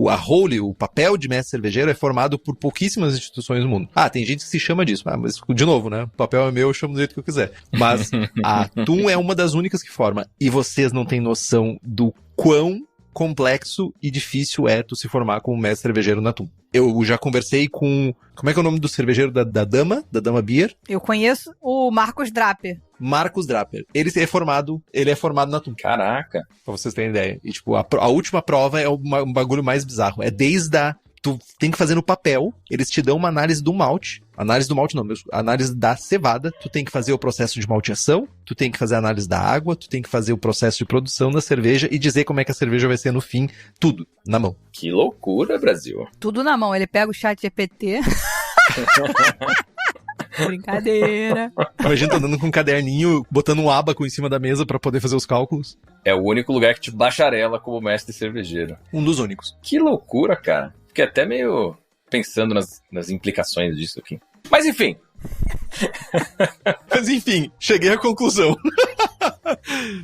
A role, o papel de mestre cervejeiro é formado por pouquíssimas instituições no mundo. Tem gente que se chama disso, mas de novo, né? O papel é meu, eu chamo do jeito que eu quiser. Mas a TUM é uma das únicas que forma. E vocês não têm noção do quão complexo e difícil é tu se formar como mestre cervejeiro na TUM. Eu já conversei com... Como é que é o nome do cervejeiro da Dama? Da Dama Beer? Eu conheço o Marcos Draper. Marcos Draper. Ele é formado na TUM. Caraca! Pra vocês terem ideia. E, tipo, a última prova é um bagulho mais bizarro. É desde tu tem que fazer no papel, eles te dão uma análise do malte. Análise do malte não, análise da cevada. Tu tem que fazer o processo de malteação, tu tem que fazer a análise da água, tu tem que fazer o processo de produção da cerveja e dizer como é que a cerveja vai ser no fim. Tudo na mão. Que loucura, Brasil. Tudo na mão. Ele pega o chat GPT... Brincadeira. Imagina, tá andando com um caderninho, botando um ábaco em cima da mesa pra poder fazer os cálculos. É o único lugar que te bacharela como mestre cervejeiro. Um dos únicos. Que loucura, cara. Fiquei até meio pensando nas implicações disso aqui. Mas enfim. Cheguei à conclusão.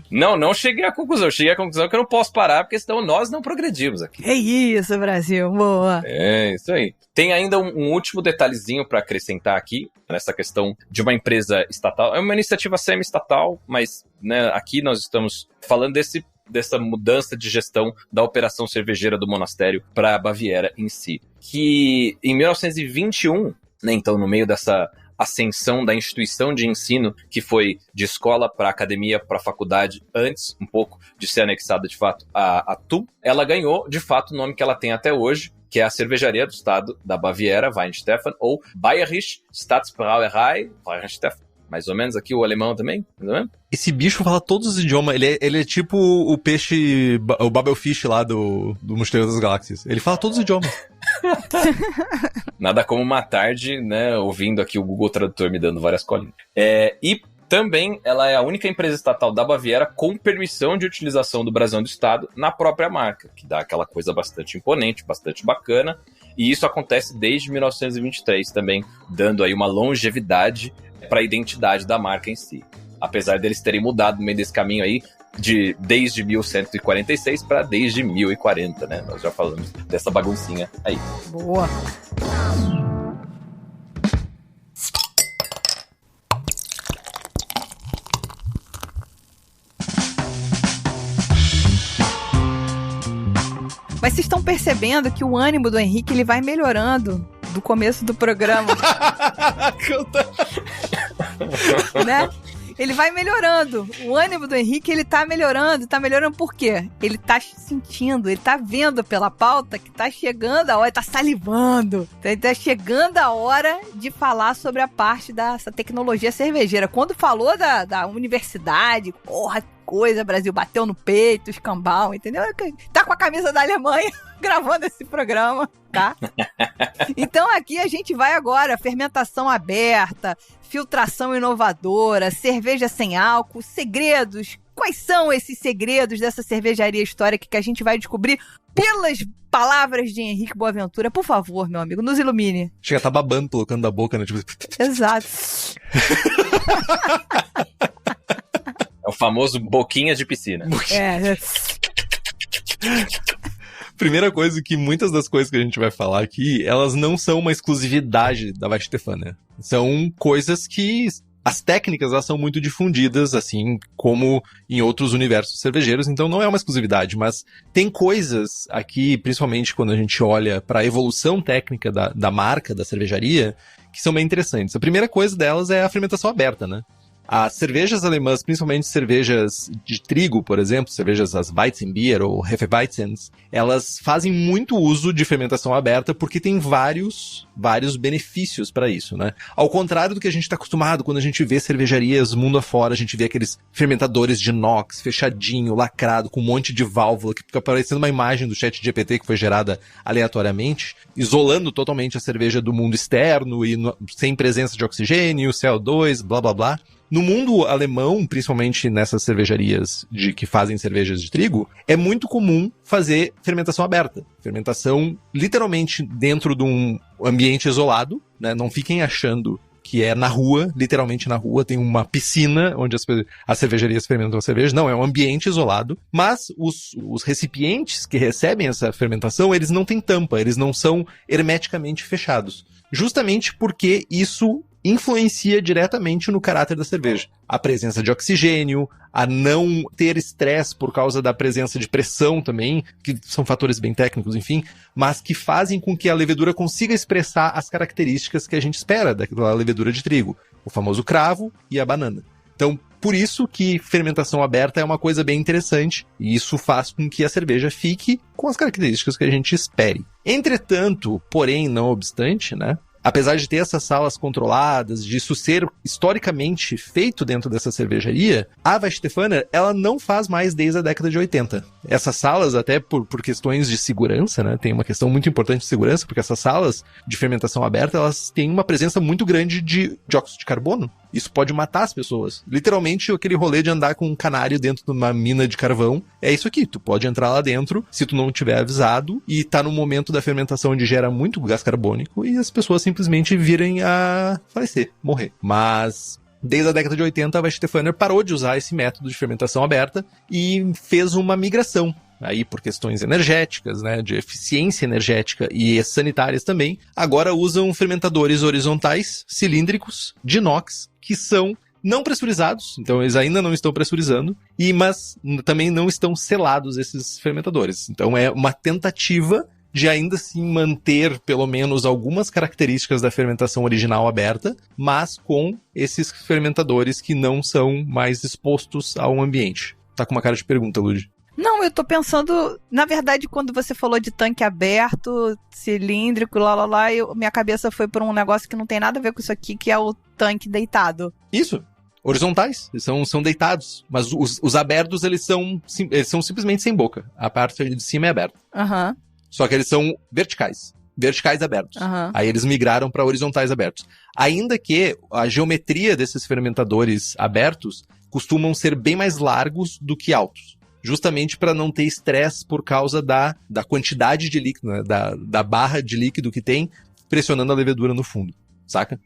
Não cheguei à conclusão. Cheguei à conclusão que eu não posso parar, porque senão nós não progredimos aqui. É isso, Brasil. Boa. É, isso aí. Tem ainda um último detalhezinho para acrescentar aqui, nessa questão de uma empresa estatal. É uma iniciativa semi-estatal, mas né, aqui nós estamos falando desse dessa mudança de gestão da operação cervejeira do monastério para a Baviera em si. Que em 1921, né, então no meio dessa ascensão da instituição de ensino, que foi de escola para academia, para faculdade, antes um pouco de ser anexada de fato a TUM, ela ganhou de fato o nome que ela tem até hoje, que é a cervejaria do estado da Baviera, Weihenstephan, ou Bayerische Staatsbrauerei Weihenstephan. Mais ou menos aqui o alemão também, mais ou menos? Esse bicho fala todos os idiomas, ele é tipo o peixe, o Babelfish lá do Mosteiro das Galáxias. Ele fala todos os idiomas. Nada como uma tarde, né, ouvindo aqui o Google Tradutor me dando várias colinhas. E também ela é a única empresa estatal da Baviera com permissão de utilização do brasão do estado na própria marca, que dá aquela coisa bastante imponente, bastante bacana. E isso acontece desde 1923 também, dando aí uma longevidade para a identidade da marca em si. Apesar deles terem mudado no meio desse caminho aí, desde 1146 para desde 1040, né? Nós já falamos dessa baguncinha aí. Boa. Mas vocês estão percebendo que o ânimo do Henrique ele vai melhorando do começo do programa. Né? Ele vai melhorando. O ânimo do Henrique, ele tá melhorando. Tá melhorando por quê? Ele tá sentindo, ele tá vendo pela pauta que tá chegando a hora, tá salivando. Tá chegando a hora de falar sobre a parte dessa tecnologia cervejeira. Quando falou da universidade, porra, coisa, Brasil bateu no peito, escambau, entendeu? Tá com a camisa da Alemanha gravando esse programa, tá? Então aqui a gente vai agora, fermentação aberta, filtração inovadora, cerveja sem álcool, segredos. Quais são esses segredos dessa cervejaria histórica que a gente vai descobrir pelas palavras de Henrique Boaventura? Por favor, meu amigo, nos ilumine. Chega a tá babando pelo canto da boca, né? Tipo... Exato. É o famoso boquinha de piscina. Primeira coisa que muitas das coisas que a gente vai falar aqui, elas não são uma exclusividade da Weihenstephan, né? São coisas que... As técnicas, elas são muito difundidas, assim como em outros universos cervejeiros, então não é uma exclusividade, mas tem coisas aqui, principalmente quando a gente olha para a evolução técnica da marca, da cervejaria, que são bem interessantes. A primeira coisa delas é a fermentação aberta, né? As cervejas alemãs, principalmente cervejas de trigo, por exemplo, cervejas as Weizenbier ou Hefeweizens, elas fazem muito uso de fermentação aberta porque tem vários benefícios para isso, né? Ao contrário do que a gente está acostumado quando a gente vê cervejarias mundo afora, a gente vê aqueles fermentadores de inox, fechadinho, lacrado, com um monte de válvula, que fica parecendo uma imagem do ChatGPT que foi gerada aleatoriamente, isolando totalmente a cerveja do mundo externo e sem presença de oxigênio, CO2, blá blá blá. No mundo alemão, principalmente nessas cervejarias que fazem cervejas de trigo, é muito comum fazer fermentação aberta. Fermentação literalmente dentro de um ambiente isolado, né? Não fiquem achando que é na rua, literalmente na rua, tem uma piscina onde as cervejarias fermentam a cerveja. Não, é um ambiente isolado, mas os recipientes que recebem essa fermentação, eles não têm tampa, eles não são hermeticamente fechados. Justamente porque isso influencia diretamente no caráter da cerveja. A presença de oxigênio, a não ter estresse por causa da presença de pressão também, que são fatores bem técnicos, enfim, mas que fazem com que a levedura consiga expressar as características que a gente espera daquela levedura de trigo, o famoso cravo e a banana. Então, por isso que fermentação aberta é uma coisa bem interessante, e isso faz com que a cerveja fique com as características que a gente espere. Entretanto, porém, não obstante, né? Apesar de ter essas salas controladas, disso ser historicamente feito dentro dessa cervejaria, a Weihenstephan, ela não faz mais desde a década de 80. Essas salas, até por questões de segurança, né, tem uma questão muito importante de segurança, porque essas salas de fermentação aberta, elas têm uma presença muito grande de dióxido de carbono. Isso pode matar as pessoas. Literalmente, aquele rolê de andar com um canário dentro de uma mina de carvão, é isso aqui. Tu pode entrar lá dentro, se tu não tiver avisado, e tá no momento da fermentação onde gera muito gás carbônico, e as pessoas simplesmente virem a falecer, morrer. Mas desde a década de 80, a Weihenstephan parou de usar esse método de fermentação aberta e fez uma migração. Aí por questões energéticas, né, de eficiência energética e sanitárias também, agora usam fermentadores horizontais, cilíndricos, de inox, que são não pressurizados, então eles ainda não estão pressurizando, mas também não estão selados esses fermentadores. Então é uma tentativa de ainda assim manter pelo menos algumas características da fermentação original aberta, mas com esses fermentadores que não são mais expostos ao ambiente. Tá com uma cara de pergunta, Lud. Não, eu tô pensando, na verdade, quando você falou de tanque aberto, cilíndrico, minha cabeça foi por um negócio que não tem nada a ver com isso aqui, que é o tanque deitado. Isso. Horizontais, eles são deitados, mas os abertos, eles são simplesmente sem boca. A parte de cima é aberta. Aham. Só que eles são verticais abertos. Uhum. Aí eles migraram para horizontais abertos. Ainda que a geometria desses fermentadores abertos costumam ser bem mais largos do que altos. Justamente para não ter estresse por causa da quantidade de líquido, né? da barra de líquido que tem pressionando a levedura no fundo. Saca?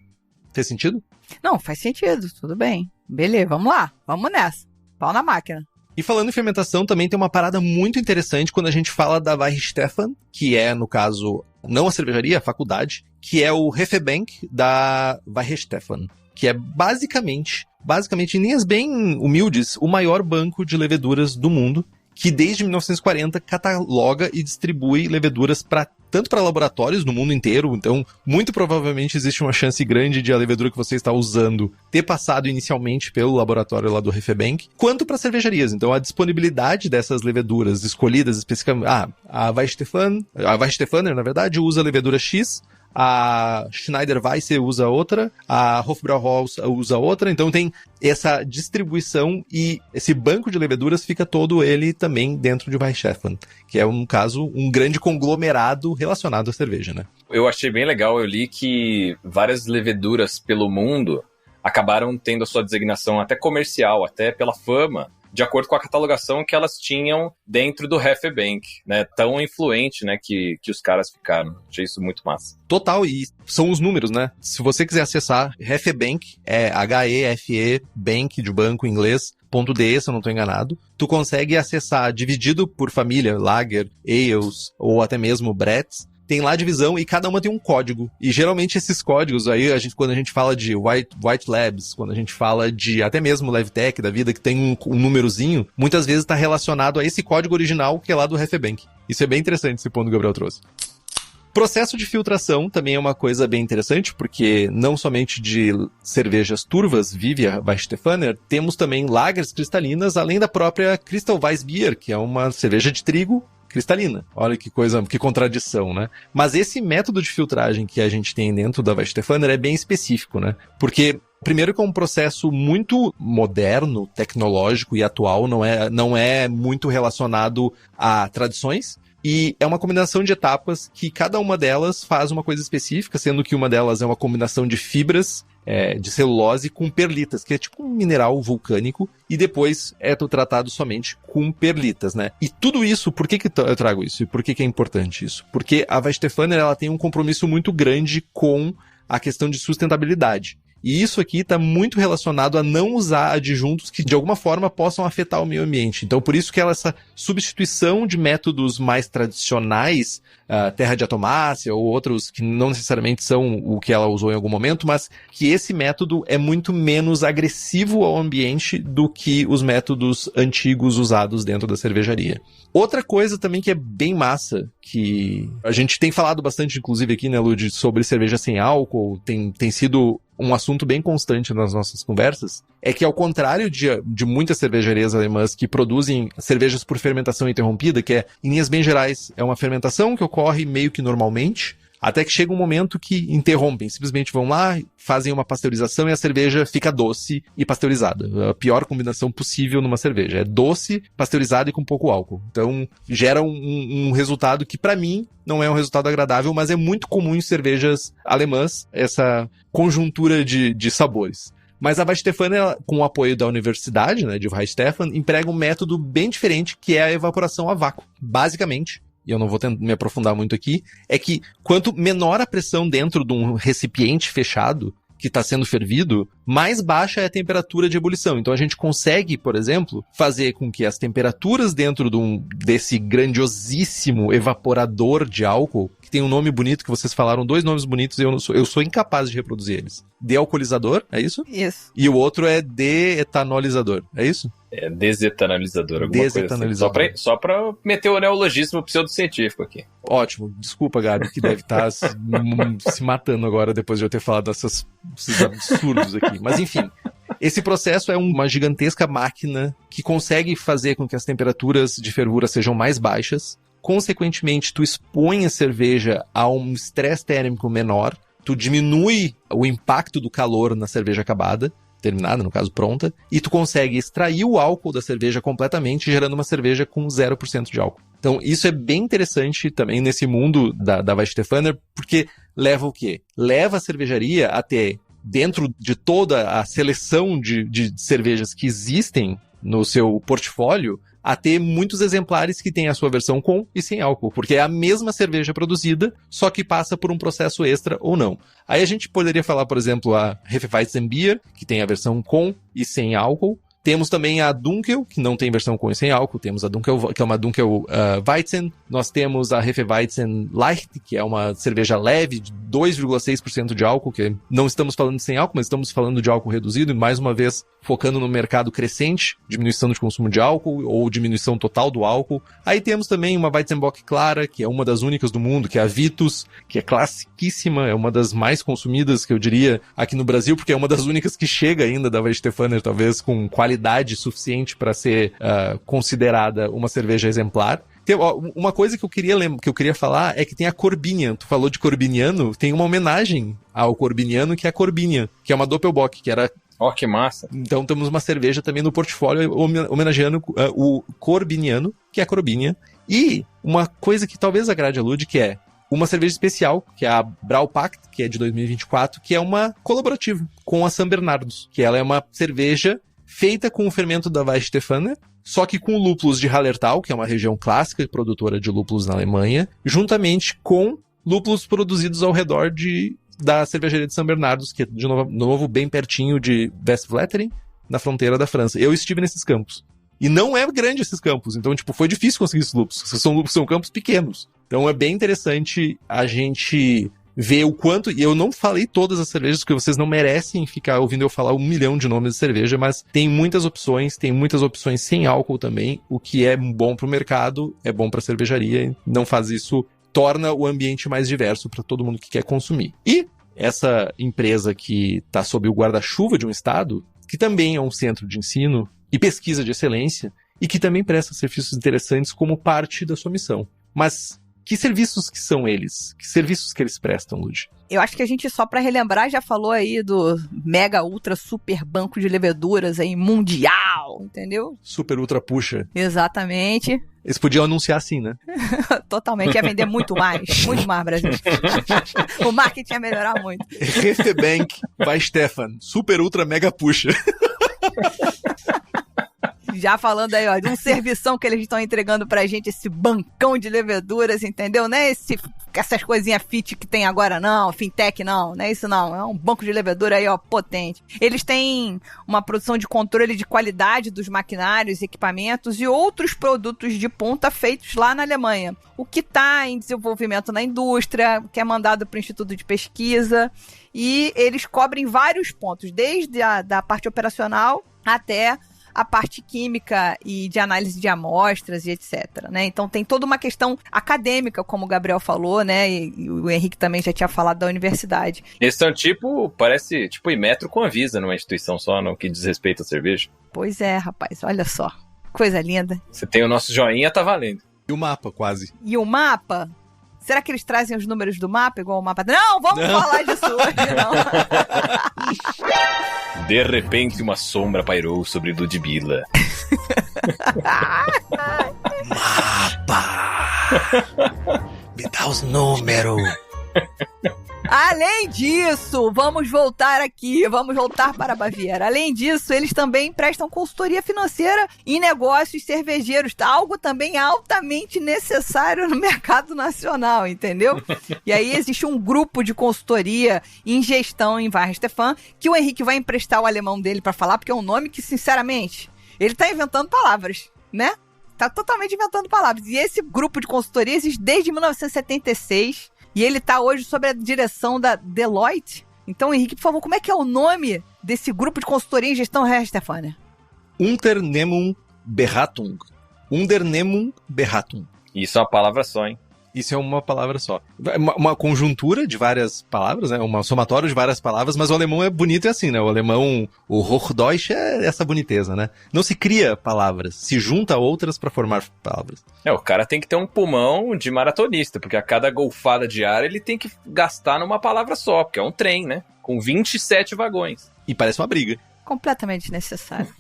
Fez sentido? Não, faz sentido. Tudo bem. Beleza, vamos lá. Vamos nessa. Pau na máquina. E falando em fermentação, também tem uma parada muito interessante quando a gente fala da Weihenstephan, que é, no caso, não a cervejaria, a faculdade, que é o Hefebank da Weihenstephan, que é basicamente, em linhas bem humildes, o maior banco de leveduras do mundo, que desde 1940 cataloga e distribui leveduras tanto para laboratórios no mundo inteiro, então muito provavelmente existe uma chance grande de a levedura que você está usando ter passado inicialmente pelo laboratório lá do Hefebank, quanto para cervejarias. Então a disponibilidade dessas leveduras escolhidas especificamente... a Weihenstephaner, na verdade, usa a levedura X, a Schneider Weisse usa outra, a Hofbrauhaus usa outra, então tem essa distribuição e esse banco de leveduras fica todo ele também dentro de Weihenstephan, que é, no caso, um grande conglomerado relacionado à cerveja, né? Eu achei bem legal, eu li que várias leveduras pelo mundo acabaram tendo a sua designação até comercial, até pela fama, de acordo com a catalogação que elas tinham dentro do Hefebank, né? Tão influente, né, que os caras ficaram. Achei isso muito massa. Total, e são os números, né? Se você quiser acessar Hefebank, é H-E-F-E, bank de banco em inglês, .de, se eu não estou enganado, tu consegue acessar dividido por família, Lager, Ales, ou até mesmo Bretts, tem lá a divisão e cada uma tem um código. E geralmente esses códigos aí, quando a gente fala de White Labs, quando a gente fala de até mesmo Levtech da vida, que tem um númerozinho, muitas vezes está relacionado a esse código original que é lá do Hefebank. Isso é bem interessante, esse ponto que o Gabriel trouxe. Processo de filtração também é uma coisa bem interessante, porque não somente de cervejas turvas vive a Weihenstephaner, temos também lagers cristalinas, além da própria Crystal Weissbier, que é uma cerveja de trigo cristalina. Olha que coisa, que contradição, né? Mas esse método de filtragem que a gente tem dentro da Weihenstephaner é bem específico, né? Porque, primeiro que é um processo muito moderno, tecnológico e atual, não é muito relacionado a tradições, e é uma combinação de etapas que cada uma delas faz uma coisa específica, sendo que uma delas é uma combinação de fibras de celulose com perlitas, que é tipo um mineral vulcânico, e depois é tratado somente com perlitas, né? E tudo isso, por que eu trago isso? E por que é importante isso? Porque a Weihenstephaner, ela tem um compromisso muito grande com a questão de sustentabilidade. E isso aqui está muito relacionado a não usar adjuntos que, de alguma forma, possam afetar o meio ambiente. Então, por isso que essa substituição de métodos mais tradicionais, terra de atomácia ou outros que não necessariamente são o que ela usou em algum momento, mas que esse método é muito menos agressivo ao ambiente do que os métodos antigos usados dentro da cervejaria. Outra coisa também que é bem massa, que a gente tem falado bastante, inclusive aqui, né, Lud, sobre cerveja sem álcool, tem sido um assunto bem constante nas nossas conversas, é que ao contrário de muitas cervejarias alemãs que produzem cervejas por fermentação interrompida, que é, em linhas bem gerais, é uma fermentação que ocorre meio que normalmente, até que chega um momento que interrompem, simplesmente vão lá, fazem uma pasteurização e a cerveja fica doce e pasteurizada. A pior combinação possível numa cerveja. É doce, pasteurizado e com pouco álcool. Então, gera um resultado que, pra mim, não é um resultado agradável, mas é muito comum em cervejas alemãs, essa conjuntura de sabores. Mas a Weihenstephaner, com o apoio da universidade, né, de Weihenstephan, emprega um método bem diferente, que é a evaporação a vácuo. Basicamente, e eu não vou me aprofundar muito aqui, é que quanto menor a pressão dentro de um recipiente fechado que está sendo fervido, mais baixa é a temperatura de ebulição. Então a gente consegue, por exemplo, fazer com que as temperaturas dentro desse grandiosíssimo evaporador de álcool, que tem um nome bonito que vocês falaram, 2 nomes bonitos e eu sou incapaz de reproduzir eles. Dealcoolizador, é isso? Isso. E o outro é deetanolizador, é isso? É desetanalizador, alguma coisa assim. Só pra meter o neologismo pseudocientífico aqui. Ótimo. Desculpa, Gabi, que deve estar se matando agora depois de eu ter falado esses absurdos aqui. Mas enfim, esse processo é uma gigantesca máquina que consegue fazer com que as temperaturas de fervura sejam mais baixas. Consequentemente, tu expõe a cerveja a um estresse térmico menor, tu diminui o impacto do calor na cerveja acabada, terminada, no caso pronta, e tu consegue extrair o álcool da cerveja completamente, gerando uma cerveja com 0% de álcool. Então, isso é bem interessante também nesse mundo da Weihenstephaner, porque leva o quê? Leva a cervejaria a ter, dentro de toda a seleção de cervejas que existem no seu portfólio, a ter muitos exemplares que têm a sua versão com e sem álcool, porque é a mesma cerveja produzida, só que passa por um processo extra ou não. Aí a gente poderia falar, por exemplo, a Hefeweizenbier, que tem a versão com e sem álcool. Temos também a Dunkel, que não tem versão com e sem álcool. Temos a Dunkel, que é uma Dunkel Weizen. Nós temos a Hefeweizen Leicht, que é uma cerveja leve, de 2,6% de álcool, que não estamos falando de sem álcool, mas estamos falando de álcool reduzido, e mais uma vez focando no mercado crescente, diminuição de consumo de álcool ou diminuição total do álcool. Aí temos também uma Weizenbock clara, que é uma das únicas do mundo, que é a Vitus, que é classiquíssima, é uma das mais consumidas, que eu diria, aqui no Brasil, porque é uma das únicas que chega ainda da Weihenstephaner, talvez com qualidade suficiente para ser considerada uma cerveja exemplar. Uma coisa que eu queria falar é que tem a Corbinian. Tu falou de Corbiniano, tem uma homenagem ao Corbiniano, que é a Corbinian, que é uma Doppelbock, que era... Ó, que massa. Então temos uma cerveja também no portfólio homenageando o Corbiniano, que é a Corbinian. E uma coisa que talvez agrade a Lud, que é uma cerveja especial, que é a Braupact, que é de 2024, que é uma colaborativa com a San Bernardos, que ela é uma cerveja feita com o fermento da Weihenstephaner, só que com lúpulos de Hallertau, que é uma região clássica e produtora de lúpulos na Alemanha, juntamente com lúpulos produzidos ao redor da cervejaria de San Bernardos, que é, de novo, bem pertinho de Westvleteren, na fronteira da França. Eu estive nesses campos. E não é grande esses campos, então, foi difícil conseguir esses lúpulos. São campos pequenos. Então é bem interessante a gente ver o quanto... E eu não falei todas as cervejas, porque vocês não merecem ficar ouvindo eu falar 1 milhão de nomes de cerveja, mas tem muitas opções sem álcool também, o que é bom pro mercado, é bom pra cervejaria, não faz isso... torna o ambiente mais diverso para todo mundo que quer consumir. E essa empresa que está sob o guarda-chuva de um estado, que também é um centro de ensino e pesquisa de excelência, e que também presta serviços interessantes como parte da sua missão. Mas que serviços que são eles? Que serviços que eles prestam, Lud? Eu acho que a gente, só para relembrar, já falou aí do mega, ultra, super banco de leveduras aí, mundial, entendeu? Super, ultra, puxa. Exatamente. Eles podiam anunciar assim, né? Totalmente, ia vender muito mais, Brasil. O marketing ia melhorar muito. Hefebank Weihenstephaner, super, ultra, mega, puxa. Já falando aí, ó, de um servição que eles estão entregando pra gente, esse bancão de leveduras, entendeu? Não é essas coisinhas fit que tem agora, não, fintech não é isso não, é um banco de levedura aí, ó, potente. Eles têm uma produção de controle de qualidade dos maquinários, equipamentos e outros produtos de ponta feitos lá na Alemanha. O que está em desenvolvimento na indústria, que é mandado para o Instituto de Pesquisa, e eles cobrem vários pontos, desde da parte operacional até a parte química e de análise de amostras e etc, né? Então tem toda uma questão acadêmica, como o Gabriel falou, né? E o Henrique também já tinha falado da universidade. Eles são parece tipo Inmetro com Anvisa numa instituição só, no que diz respeito à cerveja. Pois é, rapaz, olha só. Coisa linda. Você tem o nosso joinha, tá valendo. E o mapa, quase. E o mapa? Será que eles trazem os números do mapa igual o mapa? Não, vamos falar disso hoje, não. De repente, uma sombra pairou sobre Ludmilla. Mapa! Me dá os números! Além disso, vamos voltar para a Baviera. Além disso, eles também prestam consultoria financeira em negócios cervejeiros, algo também altamente necessário no mercado nacional, entendeu? E aí existe um grupo de consultoria em gestão em Weihenstephaner, que o Henrique vai emprestar o alemão dele para falar, porque é um nome que, sinceramente, ele tá inventando palavras, né? Tá totalmente inventando palavras. E esse grupo de consultoria existe desde 1976, E ele tá hoje sob a direção da Deloitte. Então, Henrique, por favor, como é que é o nome desse grupo de consultoria em gestão, Stefania? Unternehmung Beratung. Unternehmung Beratung. Isso é uma palavra só, hein? Isso é uma palavra só. Uma conjuntura de várias palavras, né? Uma somatória de várias palavras, mas o alemão é bonito e assim, né? O alemão, o Hochdeutsch é essa boniteza, né? Não se cria palavras, se junta outras para formar palavras. O cara tem que ter um pulmão de maratonista, porque a cada golfada de ar ele tem que gastar numa palavra só, porque é um trem, né? Com 27 vagões. E parece uma briga. Completamente necessário.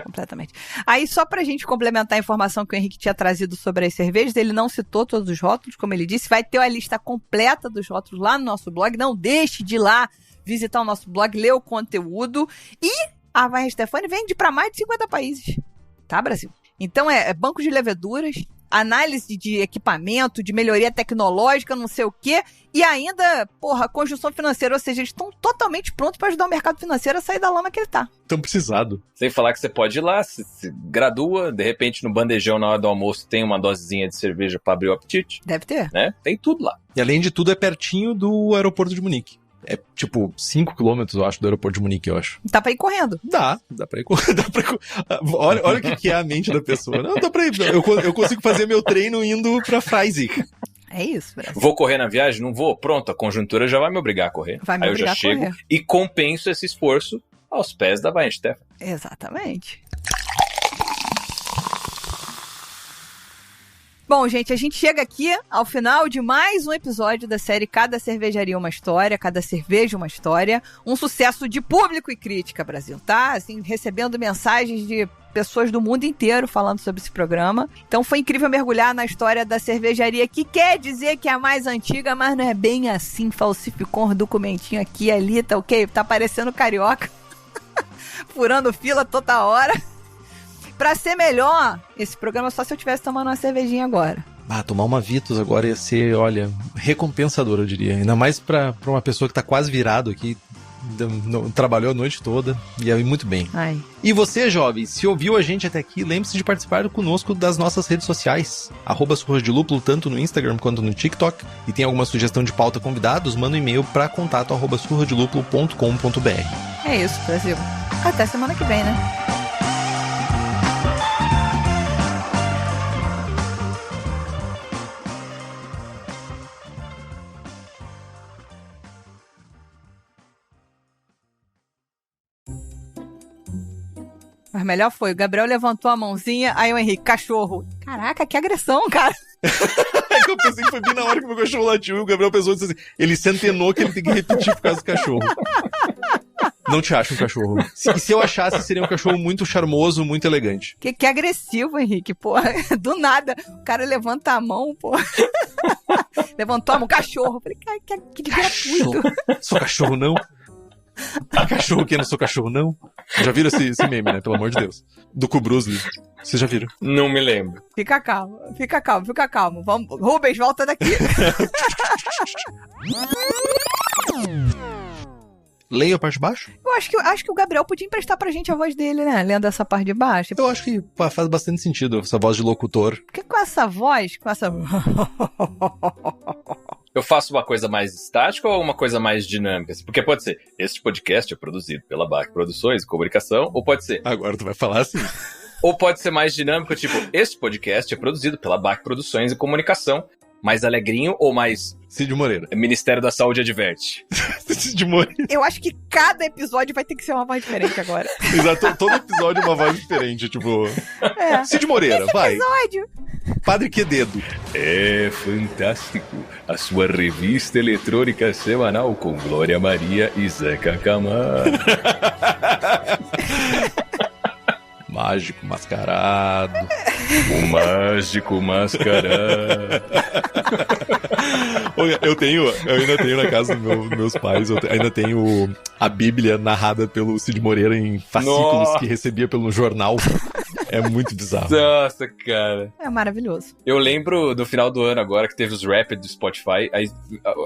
Completamente. Aí, só pra gente complementar a informação que o Henrique tinha trazido sobre as cervejas, ele não citou todos os rótulos, como ele disse, vai ter a lista completa dos rótulos lá no nosso blog. Não deixe de ir lá visitar o nosso blog, ler o conteúdo. E a Weihenstephaner vende para mais de 50 países. Tá, Brasil? Então, é banco de leveduras, análise de equipamento, de melhoria tecnológica, não sei o quê, e ainda, conjunção financeira, ou seja, eles estão totalmente prontos para ajudar o mercado financeiro a sair da lama que ele tá. Tão precisado. Sem falar que você pode ir lá, se gradua, de repente no bandejão na hora do almoço tem uma dosezinha de cerveja para abrir o apetite. Deve ter. Né? Tem tudo lá. E além de tudo, é pertinho do aeroporto de Munique. É tipo 5 quilômetros, eu acho, do aeroporto de Munique, eu acho. Dá pra ir correndo. Dá pra ir correndo. Olha o que é a mente da pessoa. Não, dá pra ir. Eu consigo fazer meu treino indo pra Freisig. É isso, Brasil. Vou correr na viagem? Não vou? Pronto, a conjuntura já vai me obrigar a correr. Vai me obrigar a correr. Aí eu já chego e compenso esse esforço aos pés da Weihenstephaner. Exatamente. Bom, gente, a gente chega aqui ao final de mais um episódio da série Cada Cervejaria Uma História, Cada Cerveja Uma História. Um sucesso de público e crítica, Brasil, tá? Assim, recebendo mensagens de pessoas do mundo inteiro falando sobre esse programa. Então foi incrível mergulhar na história da cervejaria, que quer dizer que é a mais antiga, mas não é bem assim. Falsificou um documentinho aqui e ali, tá ok? Tá parecendo carioca. Furando fila toda hora. Pra ser melhor, esse programa só se eu estivesse tomando uma cervejinha agora. Tomar uma Vitus agora ia ser, olha, recompensador, eu diria. Ainda mais pra uma pessoa que tá quase virado aqui, trabalhou a noite toda, ia ir muito bem. Ai. E você, jovem, se ouviu a gente até aqui, lembre-se de participar conosco das nossas redes sociais. @Surras de Lúpulo, tanto no Instagram quanto no TikTok. E tem alguma sugestão de pauta convidados, manda um e-mail pra contato@surradelupulo.com.br. É isso, Brasil. Até semana que vem, né? Mas melhor foi, o Gabriel levantou a mãozinha, aí o Henrique, cachorro. Caraca, que agressão, cara. É que eu pensei que foi bem na hora que meu cachorro latiu e o Gabriel pensou assim, ele se antenou que ele tem que repetir por causa do cachorro. Não te acho um cachorro. Se eu achasse, seria um cachorro muito charmoso, muito elegante. Que agressivo, Henrique, porra. Do nada, o cara levanta a mão, porra. Levantou a mão, cachorro. Falei, cara, que de gratuito. Sou cachorro, não? Cachorro que não sou cachorro, não? Já viram esse meme, né? Pelo amor de Deus. Do cu Bruce Lee. Vocês já viram? Não me lembro. Fica calmo. Vamos, Rubens, volta daqui. Leia a parte de baixo? Eu acho que o Gabriel podia emprestar pra gente a voz dele, né? Lendo essa parte de baixo. Eu acho que faz bastante sentido essa voz de locutor. Porque com essa voz, Eu faço uma coisa mais estática ou uma coisa mais dinâmica? Porque pode ser, este podcast é produzido pela BAC Produções e Comunicação, ou pode ser... Agora tu vai falar assim. Ou pode ser mais dinâmico, tipo, este podcast é produzido pela BAC Produções e Comunicação, mais alegrinho ou mais... Cid Moreira. Ministério da Saúde adverte. Cid Moreira. Eu acho que cada episódio vai ter que ser uma voz diferente agora. Exato, todo episódio é uma voz diferente, tipo... Cid Moreira, vai. Episódio. Padre Quededo. É fantástico. A sua revista eletrônica semanal com Glória Maria e Zeca Camargo. Mágico mascarado. O mágico mascarado. Eu ainda tenho na casa dos meus pais, ainda tenho a Bíblia narrada pelo Cid Moreira em fascículos que recebia pelo jornal. É muito bizarro. Nossa, cara. É maravilhoso. Eu lembro do final do ano agora que teve os Rapid do Spotify, aí,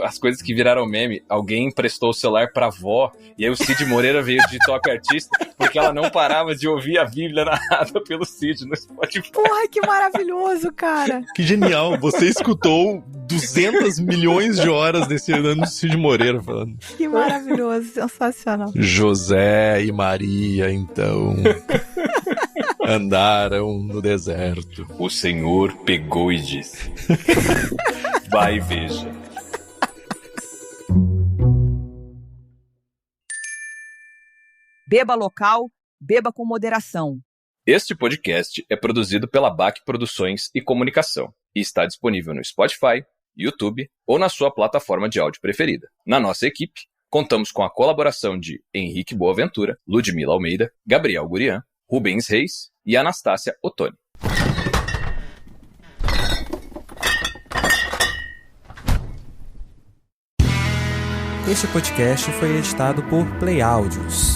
as coisas que viraram meme, alguém emprestou o celular pra avó, e aí o Cid Moreira veio de top artista, porque ela não parava de ouvir a Bíblia narrada pelo Cid no Spotify. Porra, que maravilhoso, cara. Que genial. Você escutou 200 milhões de horas desse ano do Cid Moreira falando. Que maravilhoso, sensacional. José e Maria, então, andaram no deserto. O Senhor pegou e disse: vai e veja. Beba local, beba com moderação. Este podcast é produzido pela BAC Produções e Comunicação e está disponível no Spotify, YouTube ou na sua plataforma de áudio preferida. Na nossa equipe, contamos com a colaboração de Henrique Boaventura, Ludmila Almeida, Gabriel Gurian, Rubens Reis e Anastácia Ottoni. Este podcast foi editado por Play Áudios.